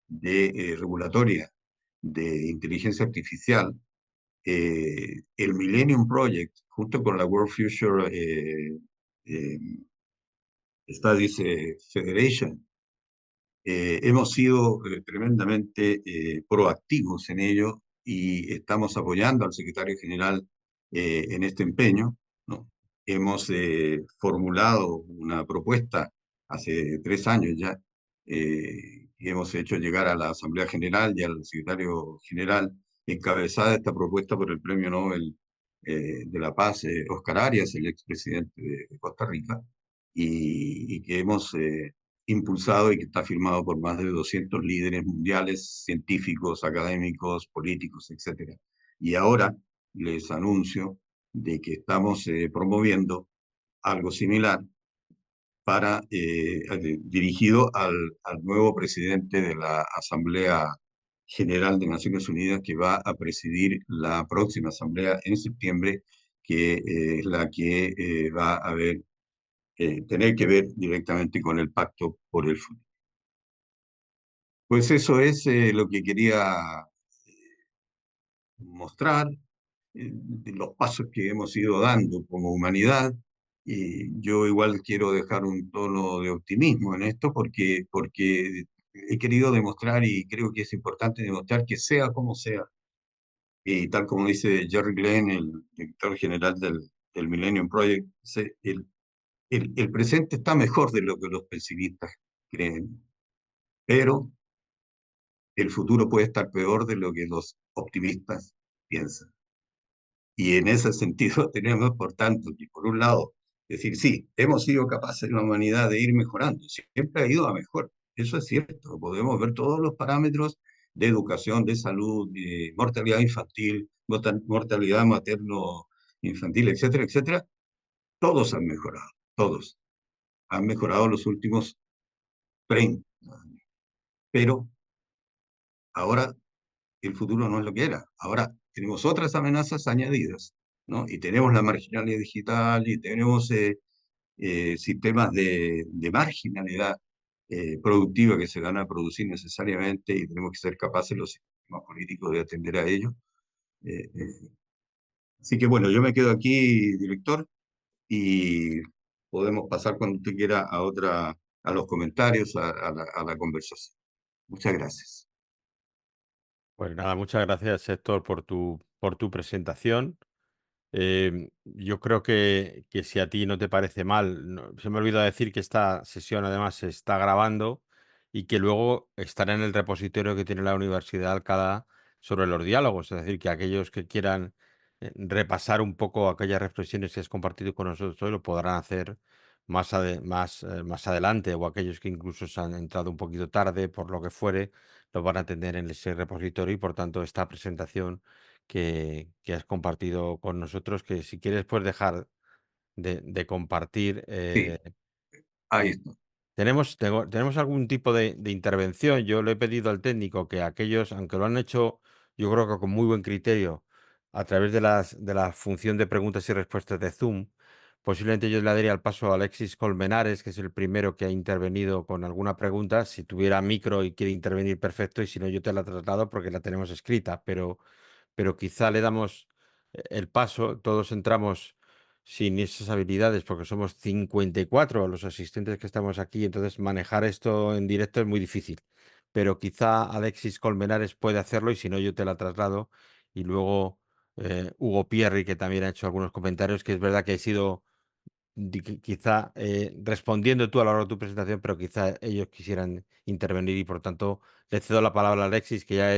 de regulatoria de inteligencia artificial, el Millennium Project, junto con la World Future eh, Studies Federation, hemos sido tremendamente proactivos en ello, y estamos apoyando al secretario general en este empeño, ¿no? Hemos formulado una propuesta hace 3 años ya, y hemos hecho llegar a la Asamblea General y al secretario general, encabezada esta propuesta por el Premio Nobel de la Paz, Oscar Arias, el expresidente de Costa Rica, y que hemos impulsado y que está firmado por más de 200 líderes mundiales, científicos, académicos, políticos, etcétera. Y ahora les anuncio de que estamos promoviendo algo similar dirigido al nuevo presidente de la Asamblea General de Naciones Unidas, que va a presidir la próxima asamblea en septiembre, que es la que va a tener que ver directamente con el Pacto por el Futuro. Pues eso es lo que quería mostrar, de los pasos que hemos ido dando como humanidad. Y yo igual quiero dejar un tono de optimismo en esto, porque he querido demostrar, y creo que es importante demostrar, que sea como sea, y tal como dice Jerry Glenn, el director general del Millennium Project, el presente está mejor de lo que los pesimistas creen, pero el futuro puede estar peor de lo que los optimistas piensan. Y en ese sentido tenemos, por tanto, que por un lado decir, sí, hemos sido capaces en la humanidad de ir mejorando, siempre ha ido a mejor, eso es cierto, podemos ver todos los parámetros de educación, de salud, de mortalidad infantil, mortalidad materno-infantil, etcétera, etcétera, todos han mejorado, todos han mejorado los últimos 30 años, pero ahora el futuro no es lo que era. Ahora tenemos otras amenazas añadidas, ¿no? Y tenemos la marginalidad digital, y tenemos sistemas de marginalidad productiva que se van a producir necesariamente, y tenemos que ser capaces los sistemas políticos de atender a ello. Eh, eh, Así que bueno, yo me quedo aquí, director, y podemos pasar cuando usted quiera a los comentarios, a la conversación. Muchas gracias. Pues nada, muchas gracias, Héctor, por tu presentación. Yo creo que si a ti no te parece mal, se me olvidó decir que esta sesión además se está grabando y que luego estará en el repositorio que tiene la Universidad de Alcalá sobre los diálogos. Es decir, que aquellos que quieran repasar un poco aquellas reflexiones que has compartido con nosotros hoy lo podrán hacer más adelante, o aquellos que incluso se han entrado un poquito tarde, por lo que fuere, lo van a tener en ese repositorio y por tanto esta presentación que has compartido con nosotros, que si quieres puedes dejar de compartir. Sí, ahí está. Tenemos algún tipo de intervención. Yo le he pedido al técnico que aquellos, aunque lo han hecho, yo creo que con muy buen criterio, a través de la función de preguntas y respuestas de Zoom, posiblemente yo le daría el paso a Alexis Colmenares, que es el primero que ha intervenido con alguna pregunta. Si tuviera micro y quiere intervenir, perfecto, y si no, yo te la traslado porque la tenemos escrita, pero quizá le damos el paso, todos entramos sin esas habilidades porque somos 54 los asistentes que estamos aquí, entonces manejar esto en directo es muy difícil, pero quizá Alexis Colmenares puede hacerlo y si no yo te la traslado y luego Hugo Pierri que también ha hecho algunos comentarios que es verdad que he sido quizá respondiendo tú a la hora de tu presentación, pero quizá ellos quisieran intervenir y por tanto le cedo la palabra a Alexis, que ya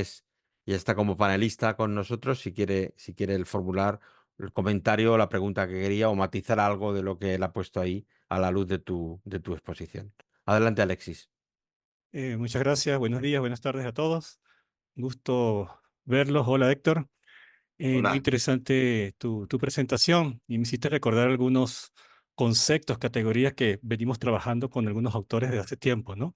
está como panelista con nosotros, si quiere el formular el comentario o la pregunta que quería o matizar algo de lo que él ha puesto ahí a la luz de tu exposición. Adelante, Alexis. Muchas gracias, buenos días, buenas tardes a todos. Gusto verlos. Hola Héctor. Muy Hola. interesante tu presentación y me hiciste recordar algunos conceptos, categorías que venimos trabajando con algunos autores desde hace tiempo, ¿no?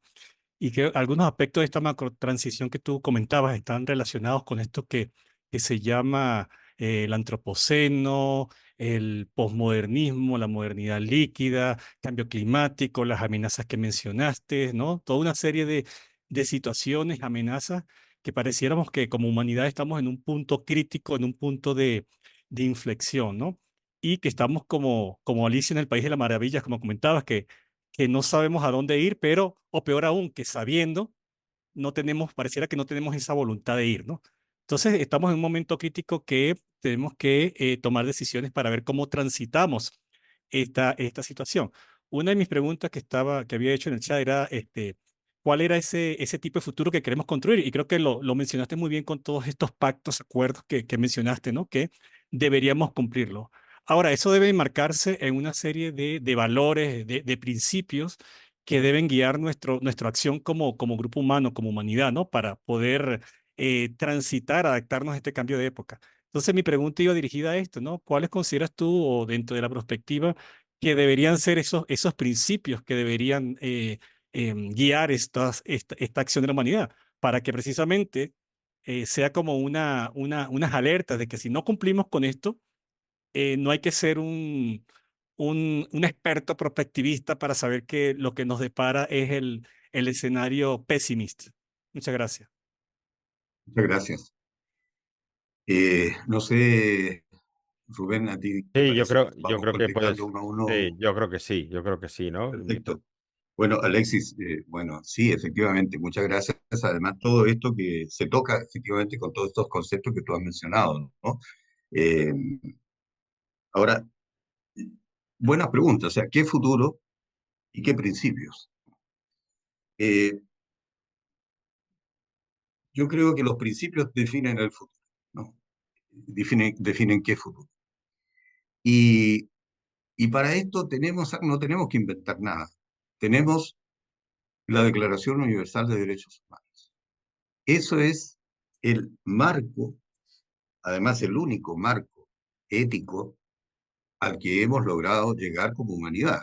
Y que algunos aspectos de esta macro transición que tú comentabas están relacionados con esto que se llama el antropoceno, el posmodernismo, la modernidad líquida, cambio climático, las amenazas que mencionaste, ¿no? Toda una serie de situaciones, amenazas que pareciéramos que como humanidad estamos en un punto crítico, en un punto de inflexión, ¿no? Y que estamos como Alicia en el País de las Maravillas, como comentabas, que no sabemos a dónde ir, pero, o peor aún, que sabiendo, no tenemos, pareciera que no tenemos esa voluntad de ir, ¿no? Entonces, estamos en un momento crítico que tenemos que tomar decisiones para ver cómo transitamos esta situación. Una de mis preguntas que había hecho en el chat era, ¿cuál era ese tipo de futuro que queremos construir? Y creo que lo mencionaste muy bien con todos estos pactos, acuerdos que mencionaste, ¿no? Que deberíamos cumplirlo. Ahora, eso debe marcarse en una serie de valores, de principios que deben guiar nuestra acción como grupo humano, como humanidad, ¿no? Para poder transitar, adaptarnos a este cambio de época. Entonces, mi pregunta iba dirigida a esto, ¿no? ¿Cuáles consideras tú, o dentro de la perspectiva, que deberían ser esos principios que deberían guiar esta acción de la humanidad? Para que precisamente sea como unas alertas de que si no cumplimos con esto, no hay que ser un experto prospectivista para saber que lo que nos depara es el escenario pesimista. Muchas gracias. Muchas gracias. No sé, Rubén, ¿a ti te Sí, parece? yo Vamos creo que contestando puedes. uno a Sí, uno. yo creo que sí, ¿no? Perfecto. Bueno, Alexis, bueno, sí, efectivamente, muchas gracias. Además, todo esto que se toca efectivamente con todos estos conceptos que tú has mencionado, ¿no? Eh, ahora, buena pregunta, o sea, ¿qué futuro y qué principios? Eh, yo creo que los principios definen el futuro, ¿no? Definen qué futuro. Y, y para esto no tenemos que inventar nada. Tenemos la Declaración Universal de Derechos Humanos. Eso es el marco, además el único marco ético al que hemos logrado llegar como humanidad.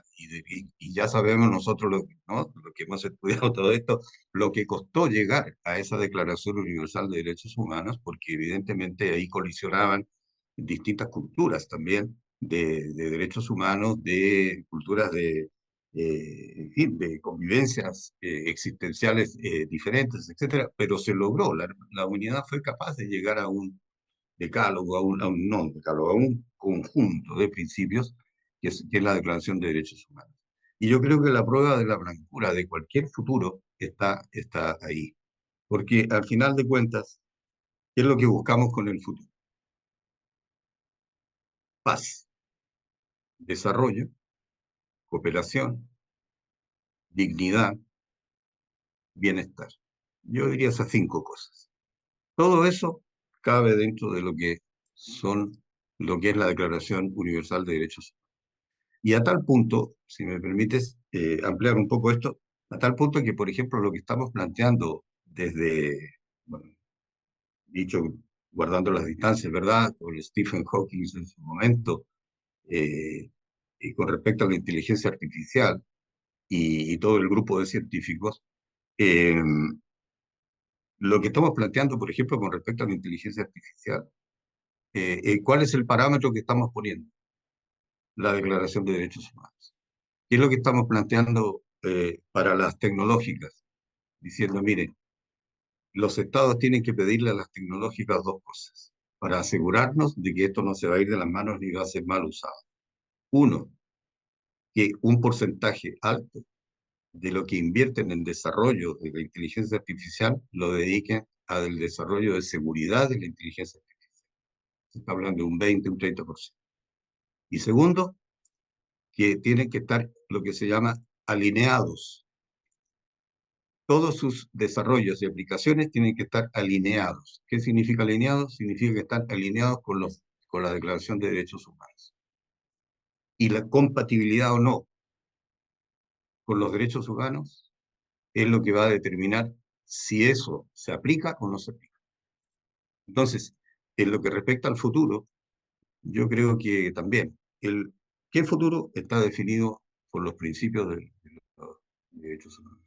Y ya sabemos nosotros, ¿no? Lo que hemos estudiado todo esto, lo que costó llegar a esa Declaración Universal de Derechos Humanos, porque evidentemente ahí colisionaban distintas culturas también de derechos humanos, de culturas en fin, de convivencias existenciales diferentes, etcétera, pero se logró, la humanidad fue capaz de llegar a un decálogo, no un decálogo, a un conjunto de principios que es la Declaración de Derechos Humanos. Y yo creo que la prueba de la blancura de cualquier futuro está ahí. Porque al final de cuentas, ¿qué es lo que buscamos con el futuro? paz, desarrollo, cooperación, dignidad, bienestar. Yo diría esas 5 cosas. Todo eso cabe dentro de lo que es la Declaración Universal de Derechos Humanos. Y a tal punto, si me permites ampliar un poco esto, a tal punto que, por ejemplo, lo que estamos planteando desde, bueno, dicho, guardando las distancias, ¿verdad? Con Stephen Hawking en su momento, eh, y con respecto a la inteligencia artificial y todo el grupo de científicos, eh, lo que estamos planteando, por ejemplo, con respecto a la inteligencia artificial, ¿cuál es el parámetro que estamos poniendo? La Declaración de Derechos Humanos. ¿Qué es lo que estamos planteando para las tecnológicas? Diciendo, miren, los estados tienen que pedirle a las tecnológicas 2 cosas para asegurarnos de que esto no se va a ir de las manos ni va a ser mal usado. Uno, que un porcentaje alto de lo que invierten en desarrollo de la inteligencia artificial lo dediquen al desarrollo de seguridad de la inteligencia artificial. Se está hablando de un 20, un 30%. Y segundo, que tienen que estar lo que se llama alineados. Todos sus desarrollos y aplicaciones tienen que estar alineados. ¿Qué significa alineados? Significa que están alineados con la Declaración de Derechos Humanos. Y la compatibilidad o no con los derechos humanos es lo que va a determinar si eso se aplica o no se aplica. Entonces, en lo que respecta al futuro, yo creo que también ¿qué futuro está definido por los principios de los derechos humanos?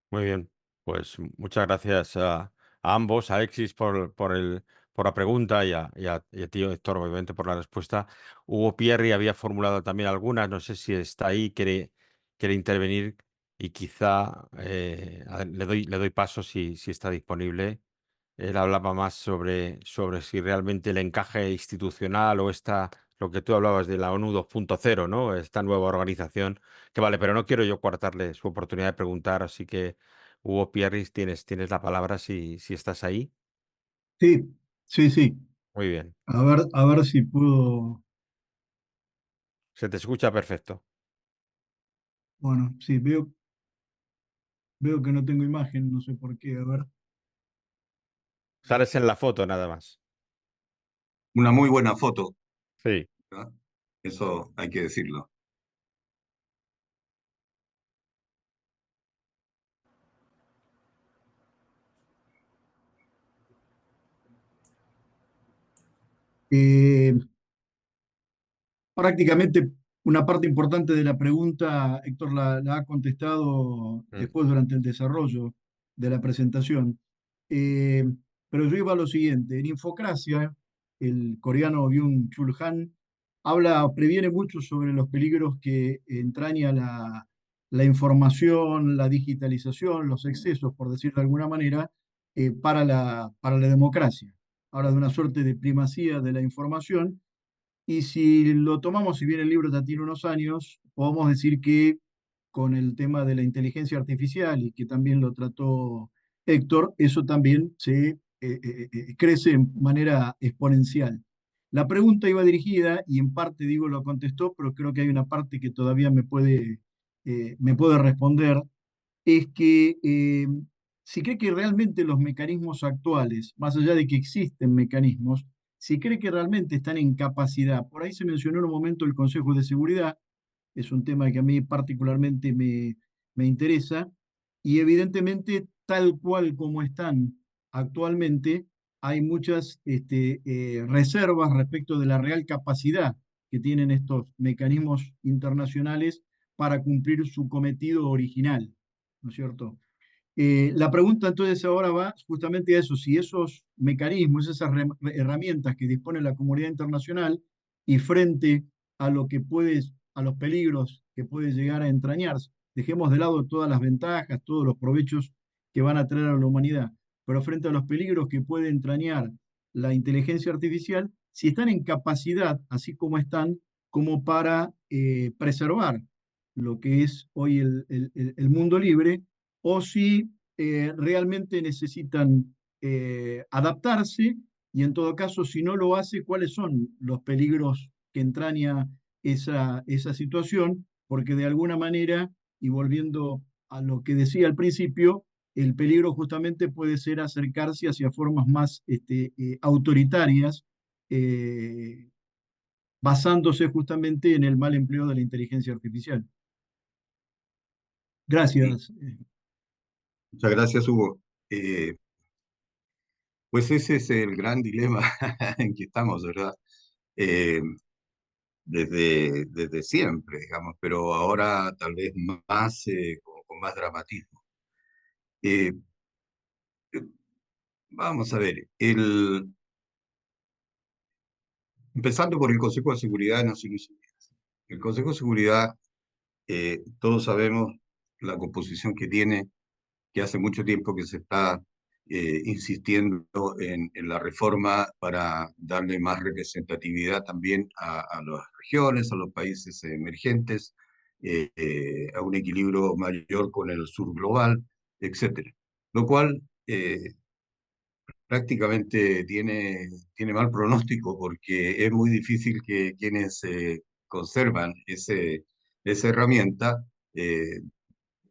Muy bien, pues muchas gracias a ambos, a Alexis por la pregunta y a ti, Héctor, obviamente, por la respuesta. Hugo Pierri había formulado también algunas, no sé si está ahí, quiere intervenir y quizá le doy paso si está disponible. Él hablaba más sobre si realmente el encaje institucional o lo que tú hablabas de la ONU 2.0, ¿no? Esta nueva organización, que vale, pero no quiero yo coartarle su oportunidad de preguntar, así que Hugo Pierris, tienes la palabra si estás ahí. Sí, sí, sí. Muy bien, A ver si puedo. se te escucha perfecto. Bueno, sí, veo que no tengo imagen, no sé por qué. A ver. Sales en la foto nada más. Una muy buena foto, Sí. ¿verdad? Eso hay que decirlo. Eh, Prácticamente una parte importante de la pregunta, Héctor la ha contestado Mm, después durante el desarrollo de la presentación. Eh, pero yo iba a lo siguiente. En Infocracia, el coreano Byung-Chul Han previene mucho sobre los peligros que entraña la información, la digitalización, los excesos, por decirlo de alguna manera, para la democracia. Habla de una suerte de primacía de la información y si lo tomamos, si bien el libro ya tiene unos años, podemos decir que con el tema de la inteligencia artificial y que también lo trató Héctor, eso también crece de manera exponencial. La pregunta iba dirigida, y en parte digo lo contestó, pero creo que hay una parte que todavía me puede responder, es que si cree que realmente los mecanismos actuales, más allá de que existen mecanismos, si cree que realmente están en capacidad, por ahí se mencionó en un momento el Consejo de Seguridad, es un tema que a mí particularmente me interesa, y evidentemente tal cual como están actualmente, hay muchas reservas respecto de la real capacidad que tienen estos mecanismos internacionales para cumplir su cometido original, ¿no es cierto? La pregunta entonces ahora va justamente a eso, si esos mecanismos, esas herramientas que dispone la comunidad internacional y frente a lo que a los peligros que puede llegar a entrañarse, dejemos de lado todas las ventajas, todos los provechos que van a traer a la humanidad, pero frente a los peligros que puede entrañar la inteligencia artificial, si están en capacidad, así como están, como para preservar lo que es hoy el mundo libre, o si realmente necesitan adaptarse Y en todo caso, si no lo hace, ¿cuáles son los peligros que entraña esa situación? Porque de alguna manera, y volviendo a lo que decía al principio, el peligro justamente puede ser acercarse hacia formas más autoritarias, eh, basándose justamente en el mal empleo de la inteligencia artificial. Sí, Gracias. muchas gracias, Hugo. Eh, pues ese es el gran dilema en que estamos, ¿verdad? Eh, desde siempre, digamos, pero ahora tal vez más, con más dramatismo. Eh, Vamos a ver, empezando por el Consejo de Seguridad de Naciones Unidas. El Consejo de Seguridad, todos sabemos la composición que tiene, que hace mucho tiempo que se está insistiendo en la reforma para darle más representatividad también a las regiones, a los países emergentes, a un equilibrio mayor con el sur global, etcétera. Lo cual prácticamente tiene mal pronóstico porque es muy difícil que quienes conservan esa herramienta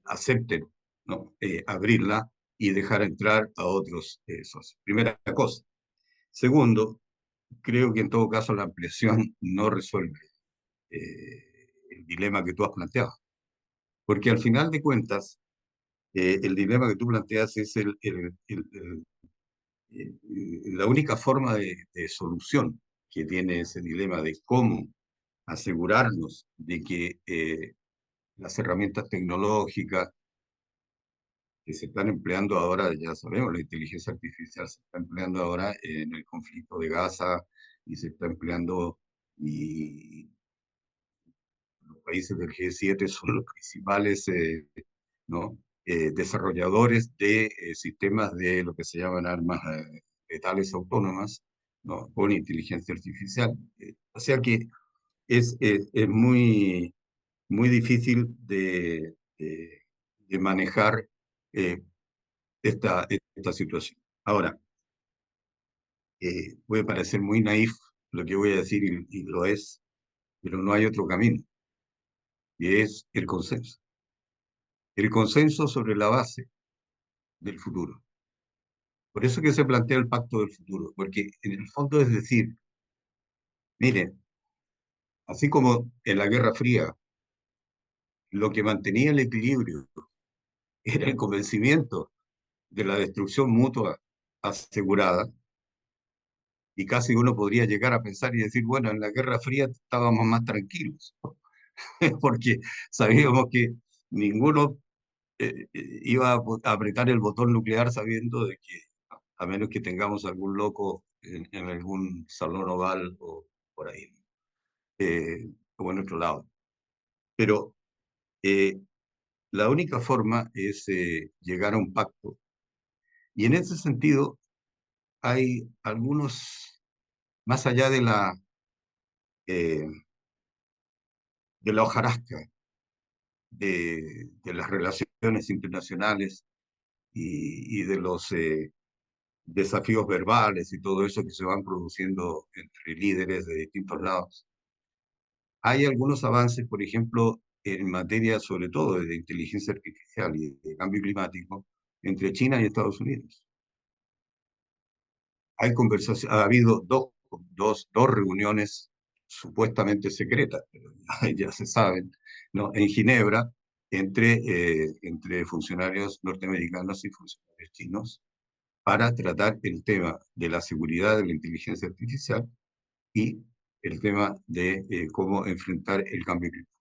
acepten, ¿no? Abrirla y dejar entrar a otros socios. Primera cosa. Segundo, creo que en todo caso la ampliación no resuelve el dilema que tú has planteado, porque al final de cuentas, el dilema que tú planteas es la única forma de solución que tiene ese dilema de cómo asegurarnos de que las herramientas tecnológicas que se están empleando ahora, ya sabemos, la inteligencia artificial se está empleando ahora en el conflicto de Gaza y se está empleando, y los países del G7 son los principales ¿no? Desarrolladores de sistemas de lo que se llaman armas letales autónomas, ¿no? Con inteligencia artificial. O sea que es muy, muy difícil de manejar eh, esta situación. Ahora, puede parecer muy naif lo que voy a decir y lo es, pero no hay otro camino, y es el consenso. El consenso sobre la base del futuro. Por eso que se plantea el pacto del futuro, porque en el fondo es decir, miren, así como en la Guerra Fría, lo que mantenía el equilibrio era el convencimiento de la destrucción mutua asegurada, y casi uno podría llegar a pensar y decir, bueno, en la Guerra Fría estábamos más tranquilos, porque sabíamos que ninguno iba a apretar el botón nuclear sabiendo de que, a menos que tengamos algún loco en algún salón oval o por ahí, o en otro lado. Pero eh, la única forma es llegar a un pacto. Y en ese sentido hay algunos, más allá eh, de la hojarasca de las relaciones internacionales y de los desafíos verbales y todo eso que se van produciendo entre líderes de distintos lados. Hay algunos avances, por ejemplo, en materia sobre todo de inteligencia artificial y de cambio climático entre China y Estados Unidos. Hay conversación, ha habido dos reuniones supuestamente secretas, pero ya se saben, ¿no? En Ginebra, entre funcionarios norteamericanos y funcionarios chinos, para tratar el tema de la seguridad de la inteligencia artificial y el tema de cómo enfrentar el cambio climático.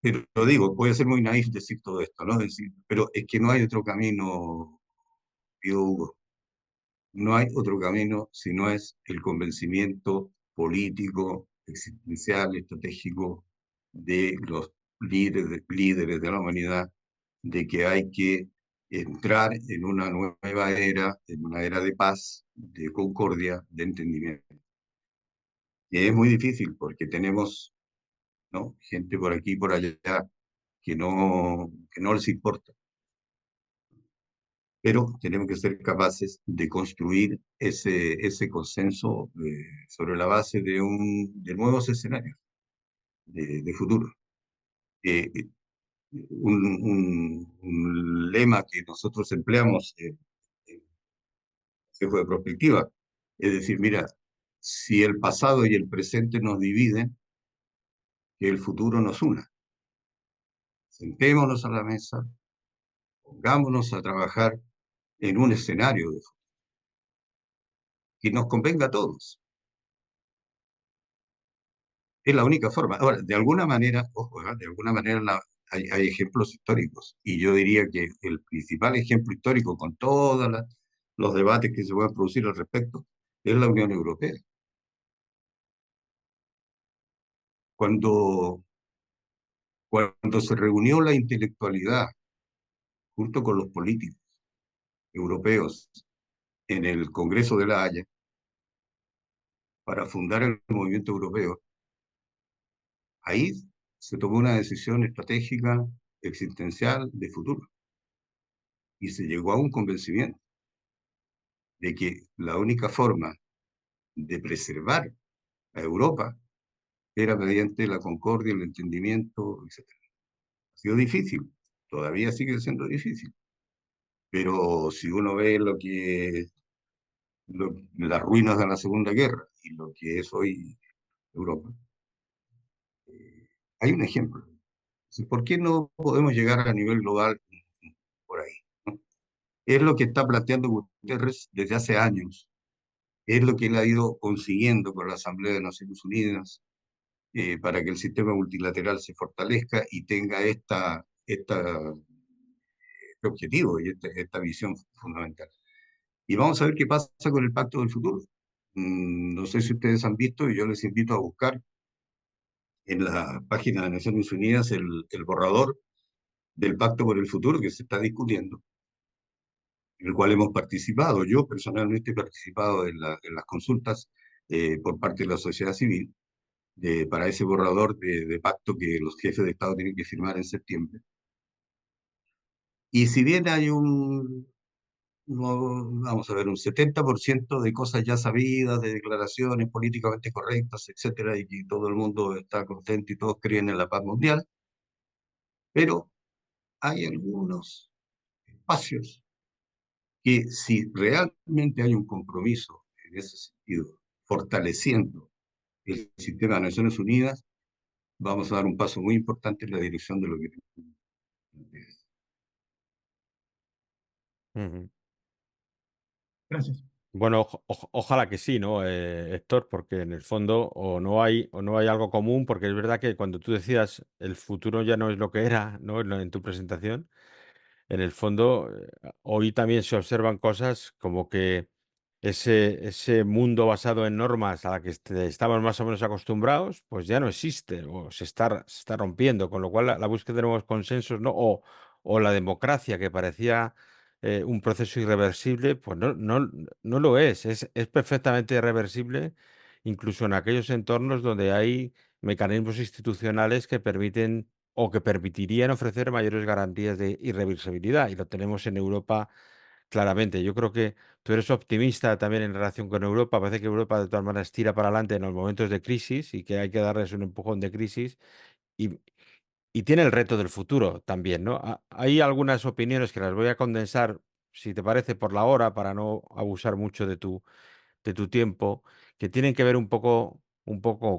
Pero lo digo, puede ser muy naif decir todo esto, ¿no? Decir, pero es que no hay otro camino, pido Hugo, no hay otro camino si no es el convencimiento político, existencial, estratégico de los líderes de la humanidad de que hay que entrar en una nueva era, en una era de paz, de concordia, de entendimiento. Y es muy difícil porque tenemos, ¿no? Gente por aquí y por allá que no les importa. pero tenemos que ser capaces de construir ese consenso sobre la base de nuevos escenarios de futuro. Eh, un lema que nosotros empleamos en el Consejo de Prospectiva es decir, mira, si el pasado y el presente nos dividen, que el futuro nos una. Sentémonos a la mesa, pongámonos a trabajar en un escenario de futuro que nos convenga a todos. Es la única forma. Ahora, de alguna manera, ojo, de alguna manera hay ejemplos históricos. Y yo diría que el principal ejemplo histórico, con todos los debates que se pueden producir al respecto, es la Unión Europea. Cuando, cuando se reunió la intelectualidad junto con los políticos europeos en el Congreso de La Haya para fundar el movimiento europeo, ahí se tomó una decisión estratégica, existencial, de futuro. Y se llegó a un convencimiento de que la única forma de preservar a Europa era mediante la concordia, el entendimiento, etc. Ha sido difícil, todavía sigue siendo difícil, pero si uno ve las ruinas de la Segunda Guerra y lo que es hoy Europa, hay un ejemplo. ¿Por qué no podemos llegar a nivel global por ahí? ¿No? Es lo que está planteando Guterres desde hace años, es lo que él ha ido consiguiendo con la Asamblea de Naciones Unidas, para que el sistema multilateral se fortalezca y tenga este objetivo y esta visión fundamental. Y vamos a ver qué pasa con el Pacto del Futuro. No sé si ustedes han visto, y yo les invito a buscar en la página de Naciones Unidas el borrador del Pacto por el Futuro que se está discutiendo, en el cual hemos participado. Yo personalmente he participado en las consultas por parte de la sociedad civil para ese borrador de pacto que los jefes de Estado tienen que firmar en septiembre. Y si bien hay vamos a ver, un 70% de cosas ya sabidas, de declaraciones políticamente correctas, etcétera, y que todo el mundo está contento y todos creen en la paz mundial, pero hay algunos espacios que si realmente hay un compromiso en ese sentido, fortaleciendo el sistema de Naciones Unidas, vamos a dar un paso muy importante en la dirección de lo que es. Ujú. Gracias. Bueno, ojalá que sí, ¿no, Héctor? Porque en el fondo o no hay algo común, porque es verdad que cuando tú decías el futuro ya no es lo que era, ¿no? En tu presentación, en el fondo, hoy también se observan cosas como que ese mundo basado en normas a la que estamos más o menos acostumbrados, pues ya no existe o se está rompiendo, con lo cual la búsqueda de nuevos consensos, ¿no? O la democracia que parecía un proceso irreversible, pues no lo es perfectamente irreversible, incluso en aquellos entornos donde hay mecanismos institucionales que permiten o que permitirían ofrecer mayores garantías de irreversibilidad, y lo tenemos en Europa claramente. Yo creo que tú eres optimista también en relación con Europa. Parece que Europa de todas maneras tira para adelante en los momentos de crisis y que hay que darles un empujón de crisis y, y tiene el reto del futuro también, ¿no? Hay algunas opiniones que las voy a condensar, si te parece, por la hora, para no abusar mucho de tu tiempo, que tienen que ver un poco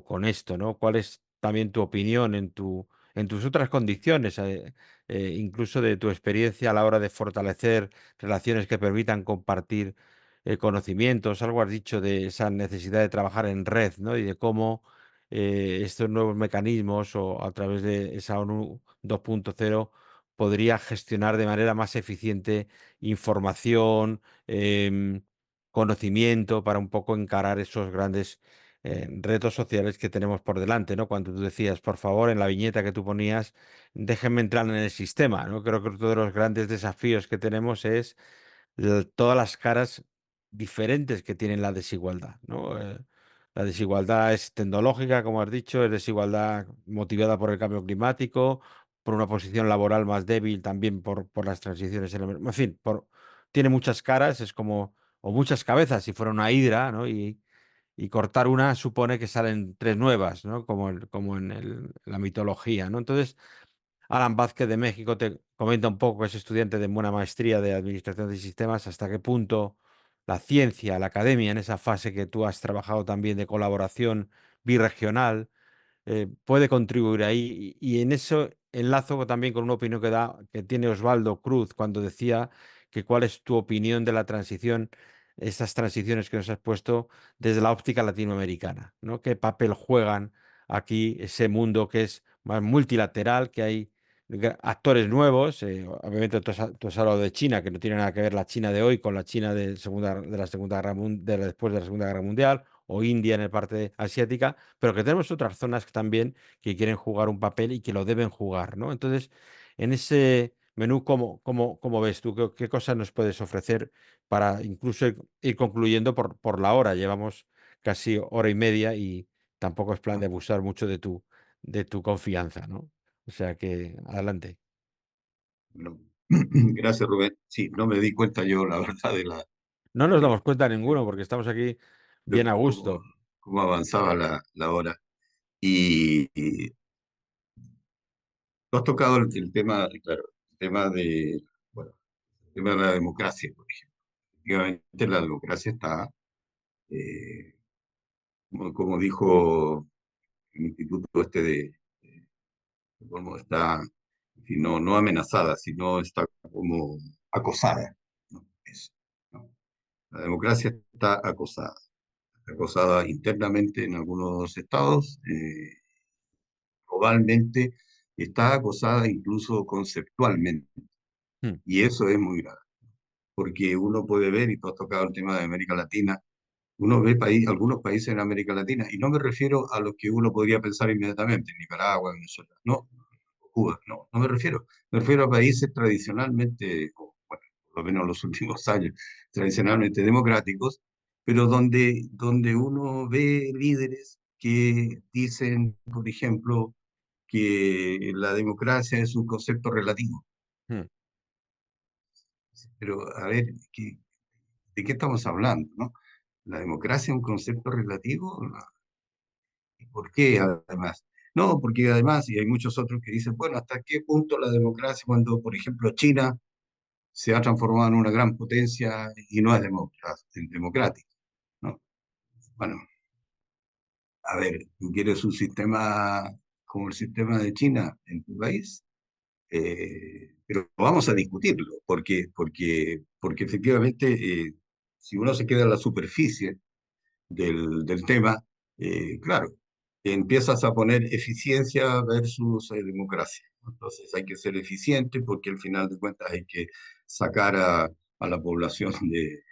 con esto, ¿no? ¿Cuál es también tu opinión en tus otras condiciones, incluso de tu experiencia a la hora de fortalecer relaciones que permitan compartir conocimientos? Algo has dicho de esa necesidad de trabajar en red, ¿no? Y de cómo estos nuevos mecanismos o a través de esa ONU 2.0 podría gestionar de manera más eficiente información, conocimiento para un poco encarar esos grandes retos sociales que tenemos por delante, ¿no? Cuando tú decías, por favor, en la viñeta que tú ponías, déjenme entrar en el sistema, ¿no? Creo que uno de los grandes desafíos que tenemos es todas las caras diferentes que tiene la desigualdad, ¿no? La desigualdad es tecnológica, como has dicho, es desigualdad motivada por el cambio climático, por una posición laboral más débil, también por las transiciones en fin, tiene muchas caras, es como, o muchas cabezas, si fuera una hidra, ¿no? Y cortar una supone que salen tres nuevas, ¿no? Como en la mitología, ¿no? Entonces, Alan Vázquez de México te comenta un poco, es estudiante de buena maestría de Administración de Sistemas, hasta qué punto la ciencia, la academia, en esa fase que tú has trabajado también de colaboración birregional, puede contribuir ahí. Y en eso enlazo también con una opinión que tiene Osvaldo Cruz cuando decía que cuál es tu opinión de la transición, estas transiciones que nos has puesto desde la óptica latinoamericana, ¿no? ¿Qué papel juegan aquí ese mundo que es más multilateral, que hay actores nuevos? Obviamente tú has hablado de China, que no tiene nada que ver la China de hoy con la China de la Segunda Guerra después de la Segunda Guerra Mundial, o India en la parte asiática, pero que tenemos otras zonas también que quieren jugar un papel y que lo deben jugar, ¿no? Entonces, en ese menú, ¿cómo ves tú? ¿Qué cosas nos puedes ofrecer para incluso ir concluyendo por la hora? Llevamos casi hora y media y tampoco es plan de abusar mucho de tu confianza, ¿no? O sea que adelante. Bueno, gracias, Rubén. Sí, no me di cuenta yo, la verdad, No nos de, damos cuenta ninguno porque estamos aquí de bien a gusto. cómo avanzaba la hora. Y tú has tocado el tema, claro, el tema bueno, el tema de la democracia, por ejemplo. Efectivamente, la democracia está, eh, como dijo el instituto este cómo está, en fin, no amenazada, sino está como acosada, ¿no? Eso, ¿no? La democracia está acosada internamente en algunos estados, globalmente, está acosada incluso conceptualmente, Hmm, y eso es muy grave, porque uno puede ver, y tú has tocado el tema de América Latina, uno ve algunos países en América Latina, y no me refiero a los que uno podría pensar inmediatamente, Nicaragua, Venezuela, no, Cuba, no me refiero a países tradicionalmente, o, bueno, por lo menos los últimos años, tradicionalmente democráticos, pero donde uno ve líderes que dicen, por ejemplo, que la democracia es un concepto relativo. hmm, Pero, a ver, ¿de qué estamos hablando, no? ¿La democracia es un concepto relativo? ¿Y por qué, además? No, porque además, y hay muchos otros que dicen, bueno, ¿hasta qué punto la democracia, cuando, por ejemplo, China se ha transformado en una gran potencia y no es democrática, ¿no? Bueno, a ver, ¿tú quieres un sistema como el sistema de China en tu país? Pero vamos a discutirlo, porque efectivamente, si uno se queda en la superficie del tema, claro, empiezas a poner eficiencia versus democracia. Entonces hay que ser eficiente porque al final de cuentas hay que sacar a la población de-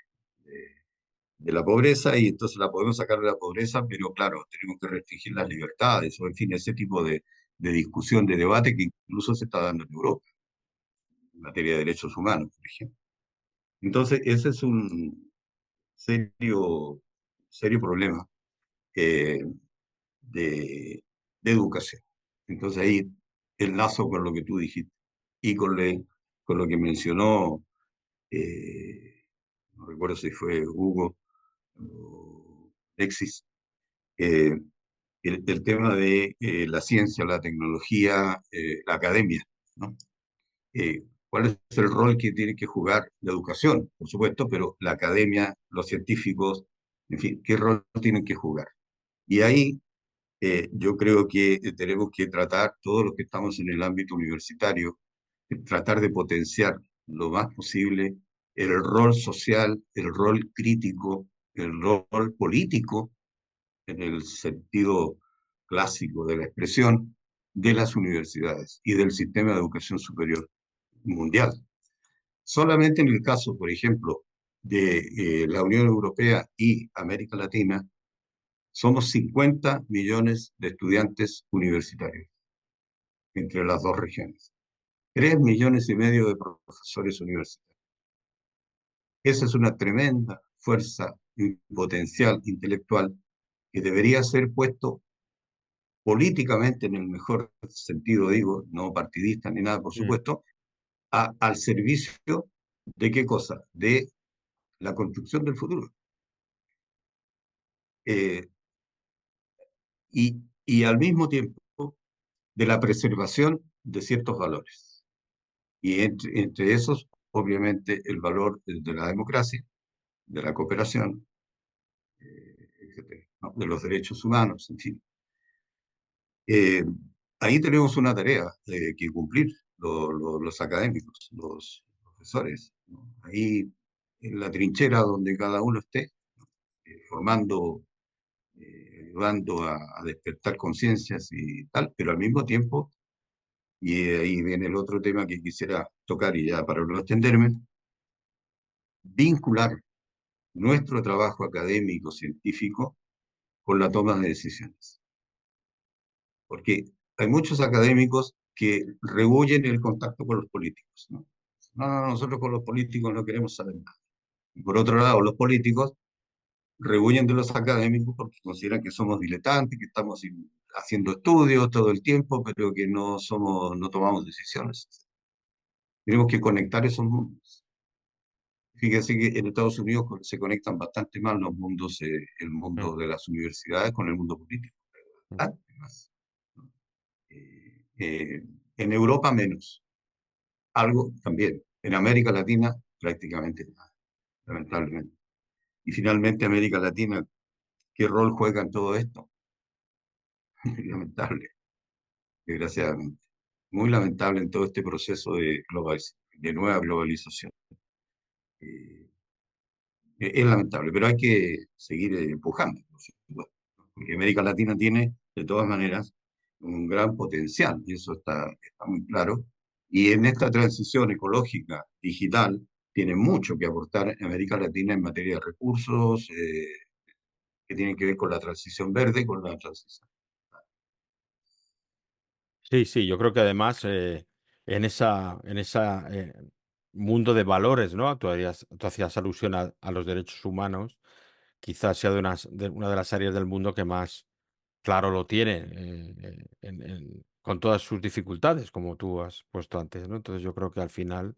de la pobreza y entonces la podemos sacar de la pobreza, pero claro, tenemos que restringir las libertades o en fin, ese tipo de discusión, de debate que incluso se está dando en Europa en materia de derechos humanos, por ejemplo. Entonces, ese es un serio problema eh, de educación. Entonces ahí enlazo con lo que tú dijiste y con lo que mencionó, no recuerdo si fue Hugo o Alexis, eh, el tema de la ciencia, la tecnología, la academia, ¿no? ¿Cuál es el rol que tiene que jugar la educación, por supuesto, pero la academia, los científicos, en fin, qué rol tienen que jugar? Y ahí yo creo que tenemos que tratar, todos los que estamos en el ámbito universitario, tratar de potenciar lo más posible el rol social, el rol crítico, el rol político, en el sentido clásico de la expresión, de las universidades y del sistema de educación superior mundial. Solamente en el caso, por ejemplo, de la Unión Europea y América Latina, somos 50 millones de estudiantes universitarios entre las dos regiones. 3,5 millones de profesores universitarios. Esa es una tremenda fuerza y potencial intelectual que debería ser puesto políticamente, en el mejor sentido, digo, no partidista ni nada, por hmm. supuesto, al servicio ¿De qué cosa? De la construcción del futuro. Eh, y al mismo tiempo de la preservación de ciertos valores. Y entre esos, obviamente, el valor de la democracia, de la cooperación, etcétera, ¿no? De los derechos humanos, en fin. Eh, Ahí tenemos una tarea que cumplir los académicos, los profesores, ¿no? Ahí en la trinchera donde cada uno esté, formando, ayudando a despertar conciencias y tal, pero al mismo tiempo, y ahí viene el otro tema que quisiera tocar y ya para no extenderme, vincular nuestro trabajo académico, científico, con la toma de decisiones. Porque hay muchos académicos que rehuyen el contacto con los políticos, ¿no? No, no, nosotros con los políticos no queremos saber nada. Y por otro lado, los políticos rehuyen de los académicos porque consideran que somos diletantes, que estamos haciendo estudios todo el tiempo, pero que no somos, no tomamos decisiones. Tenemos que conectar esos mundos. Fíjense que en Estados Unidos se conectan bastante mal los mundos, el Mm, mundo de las universidades con el mundo político. mm. Bastante más, ¿no? Eh, en Europa menos. Algo también. En América Latina prácticamente nada, lamentablemente. Y finalmente América Latina, ¿qué rol juega en todo esto? Lamentable, desgraciadamente. Muy lamentable en todo este proceso de nueva globalización. Eh, es lamentable, pero hay que seguir empujando, por supuesto, porque América Latina tiene, de todas maneras, un gran potencial, y eso está muy claro. Y en esta transición ecológica digital, tiene mucho que aportar América Latina en materia de recursos, que tienen que ver con la transición verde, con la transición. Sí, sí, yo creo que además en esa mundo de valores, ¿no? Tú hacías alusión a los derechos humanos, quizás sea de una de las áreas del mundo que más claro lo tiene, con todas sus dificultades, como tú has puesto antes, ¿no? Entonces yo creo que al final,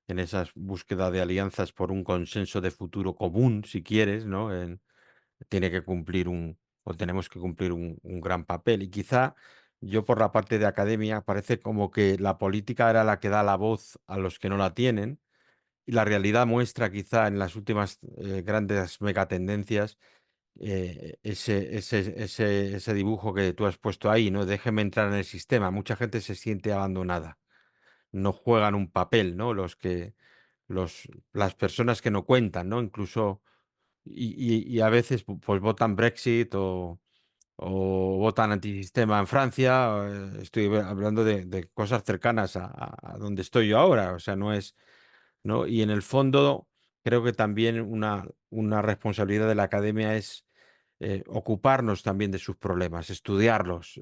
en esa búsqueda de alianzas por un consenso de futuro común, si quieres, ¿no? Tiene que cumplir o tenemos que cumplir un gran papel. Y quizá yo por la parte de academia parece como que la política era la que da la voz a los que no la tienen. Y la realidad muestra quizá en las últimas grandes megatendencias ese dibujo que tú has puesto ahí, ¿no? Déjeme entrar en el sistema. Mucha gente se siente abandonada, no juegan un papel, ¿no? Las personas que no cuentan, ¿no? Incluso, y a veces pues votan Brexit o votan antisistema en Francia. Estoy hablando de cosas cercanas a donde estoy yo ahora, o sea, no es, ¿no? Y en el fondo, creo que también una responsabilidad de la academia es ocuparnos también de sus problemas, estudiarlos,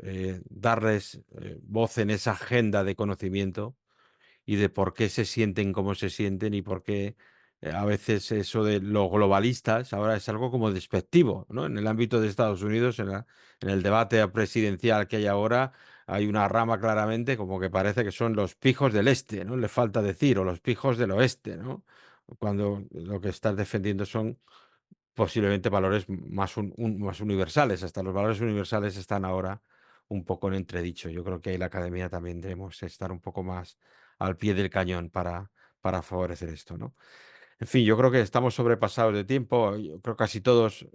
darles voz en esa agenda de conocimiento y de por qué se sienten como se sienten y por qué a veces eso de los globalistas ahora es algo como despectivo, ¿no? En el ámbito de Estados Unidos, en el debate presidencial que hay ahora, hay una rama claramente como que parece que son los pijos del este, ¿no? Le falta decir, o los pijos del oeste, ¿no? Cuando lo que estás defendiendo son posiblemente valores más universales. Hasta los valores universales están ahora un poco en entredicho. Yo creo que ahí la academia también debemos estar un poco más al pie del cañón para favorecer esto, ¿no? En fin, yo creo que estamos sobrepasados de tiempo. Yo creo que casi todos.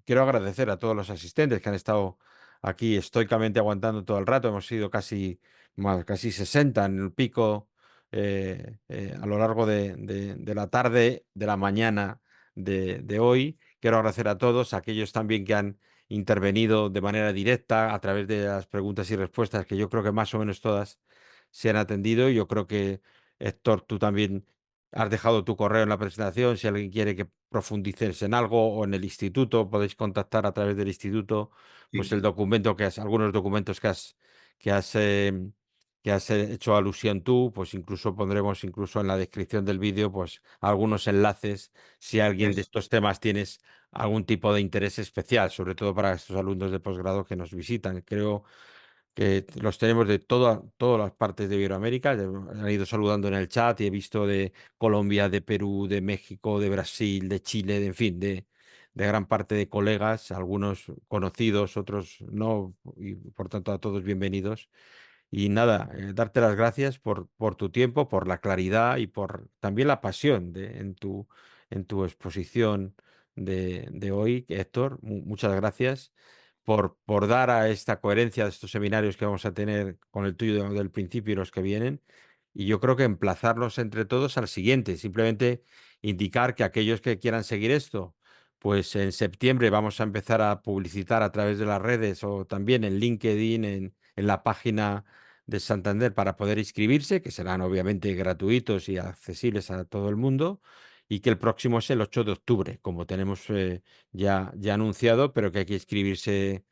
Quiero agradecer a todos los asistentes que han estado aquí estoicamente aguantando todo el rato. Hemos sido casi 60 en el pico a lo largo de la tarde, de la mañana de hoy. Quiero agradecer a todos, a aquellos también que han intervenido de manera directa a través de las preguntas y respuestas, que yo creo que más o menos todas se han atendido. Yo creo que, Héctor, tú también has dejado tu correo en la presentación. Si alguien quiere que profundices en algo o en el instituto, podéis contactar a través del instituto, pues Sí, algunos documentos que has, eh, que has hecho alusión tú, pues incluso pondremos incluso en la descripción del vídeo, pues algunos enlaces si alguien de eso. estos temas tienes algún tipo de interés especial, sobre todo para estos alumnos de posgrado que nos visitan. Creo que los tenemos de todas las partes de Iberoamérica. Han ido saludando en el chat y he visto de Colombia, de Perú, de México, de Brasil, de Chile, en fin, de gran parte de colegas, algunos conocidos, otros no, y por tanto a todos bienvenidos. Y nada, darte las gracias por tu tiempo, por la claridad y por también la pasión en tu exposición de hoy, Héctor. Muchas gracias por dar a esta coherencia de estos seminarios que vamos a tener con el tuyo del principio y los que vienen. Y yo creo que emplazarlos entre todos al siguiente, simplemente indicar que aquellos que quieran seguir esto, pues en septiembre vamos a empezar a publicitar a través de las redes o también en LinkedIn, en la página de Santander para poder inscribirse, que serán obviamente gratuitos y accesibles a todo el mundo, y que el próximo es el 8 de octubre, como tenemos ya anunciado, pero que hay que inscribirse,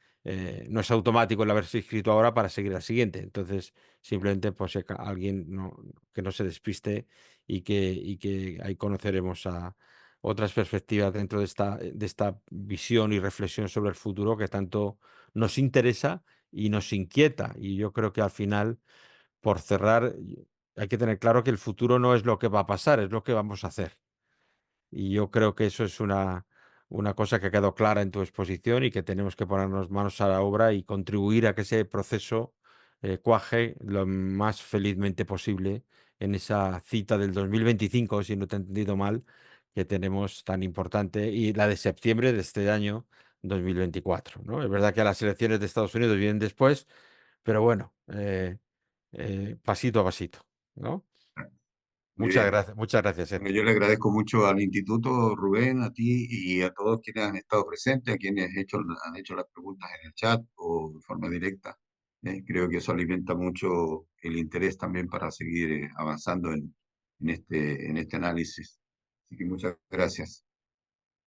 no es automático el haberse inscrito ahora para seguir al siguiente. Entonces, simplemente pues alguien que no se despiste y que ahí conoceremos a otras perspectivas dentro de esta visión y reflexión sobre el futuro que tanto nos interesa y nos inquieta. Y yo creo que al final, por cerrar, hay que tener claro que el futuro no es lo que va a pasar, es lo que vamos a hacer. Y yo creo que eso es una cosa que ha quedado clara en tu exposición y que tenemos que ponernos manos a la obra y contribuir a que ese proceso cuaje lo más felizmente posible en esa cita del 2025, si no te he entendido mal, que tenemos tan importante, y la de septiembre de este año 2024, ¿no? Es verdad que las elecciones de Estados Unidos vienen después, pero bueno, pasito a pasito, ¿no? Muy bien. Muchas gracias, Bueno, Héctor. yo le agradezco mucho al Instituto, Rubén, a ti y a todos quienes han estado presentes, a quienes han hecho las preguntas en el chat o de forma directa. Creo que eso alimenta mucho el interés también para seguir avanzando en este análisis. Así que muchas gracias.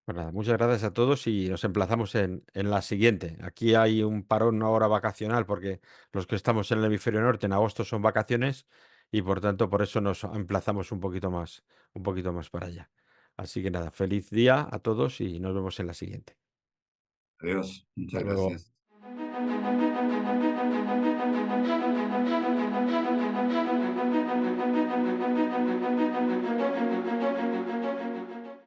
Pues nada, muchas gracias a todos y nos emplazamos en la siguiente. Aquí hay un parón ahora vacacional porque los que estamos en el hemisferio norte en agosto son vacaciones y por tanto por eso nos emplazamos un poquito más para allá. Así que nada, feliz día a todos y nos vemos en la siguiente. Adiós. Hasta Muchas luego. gracias.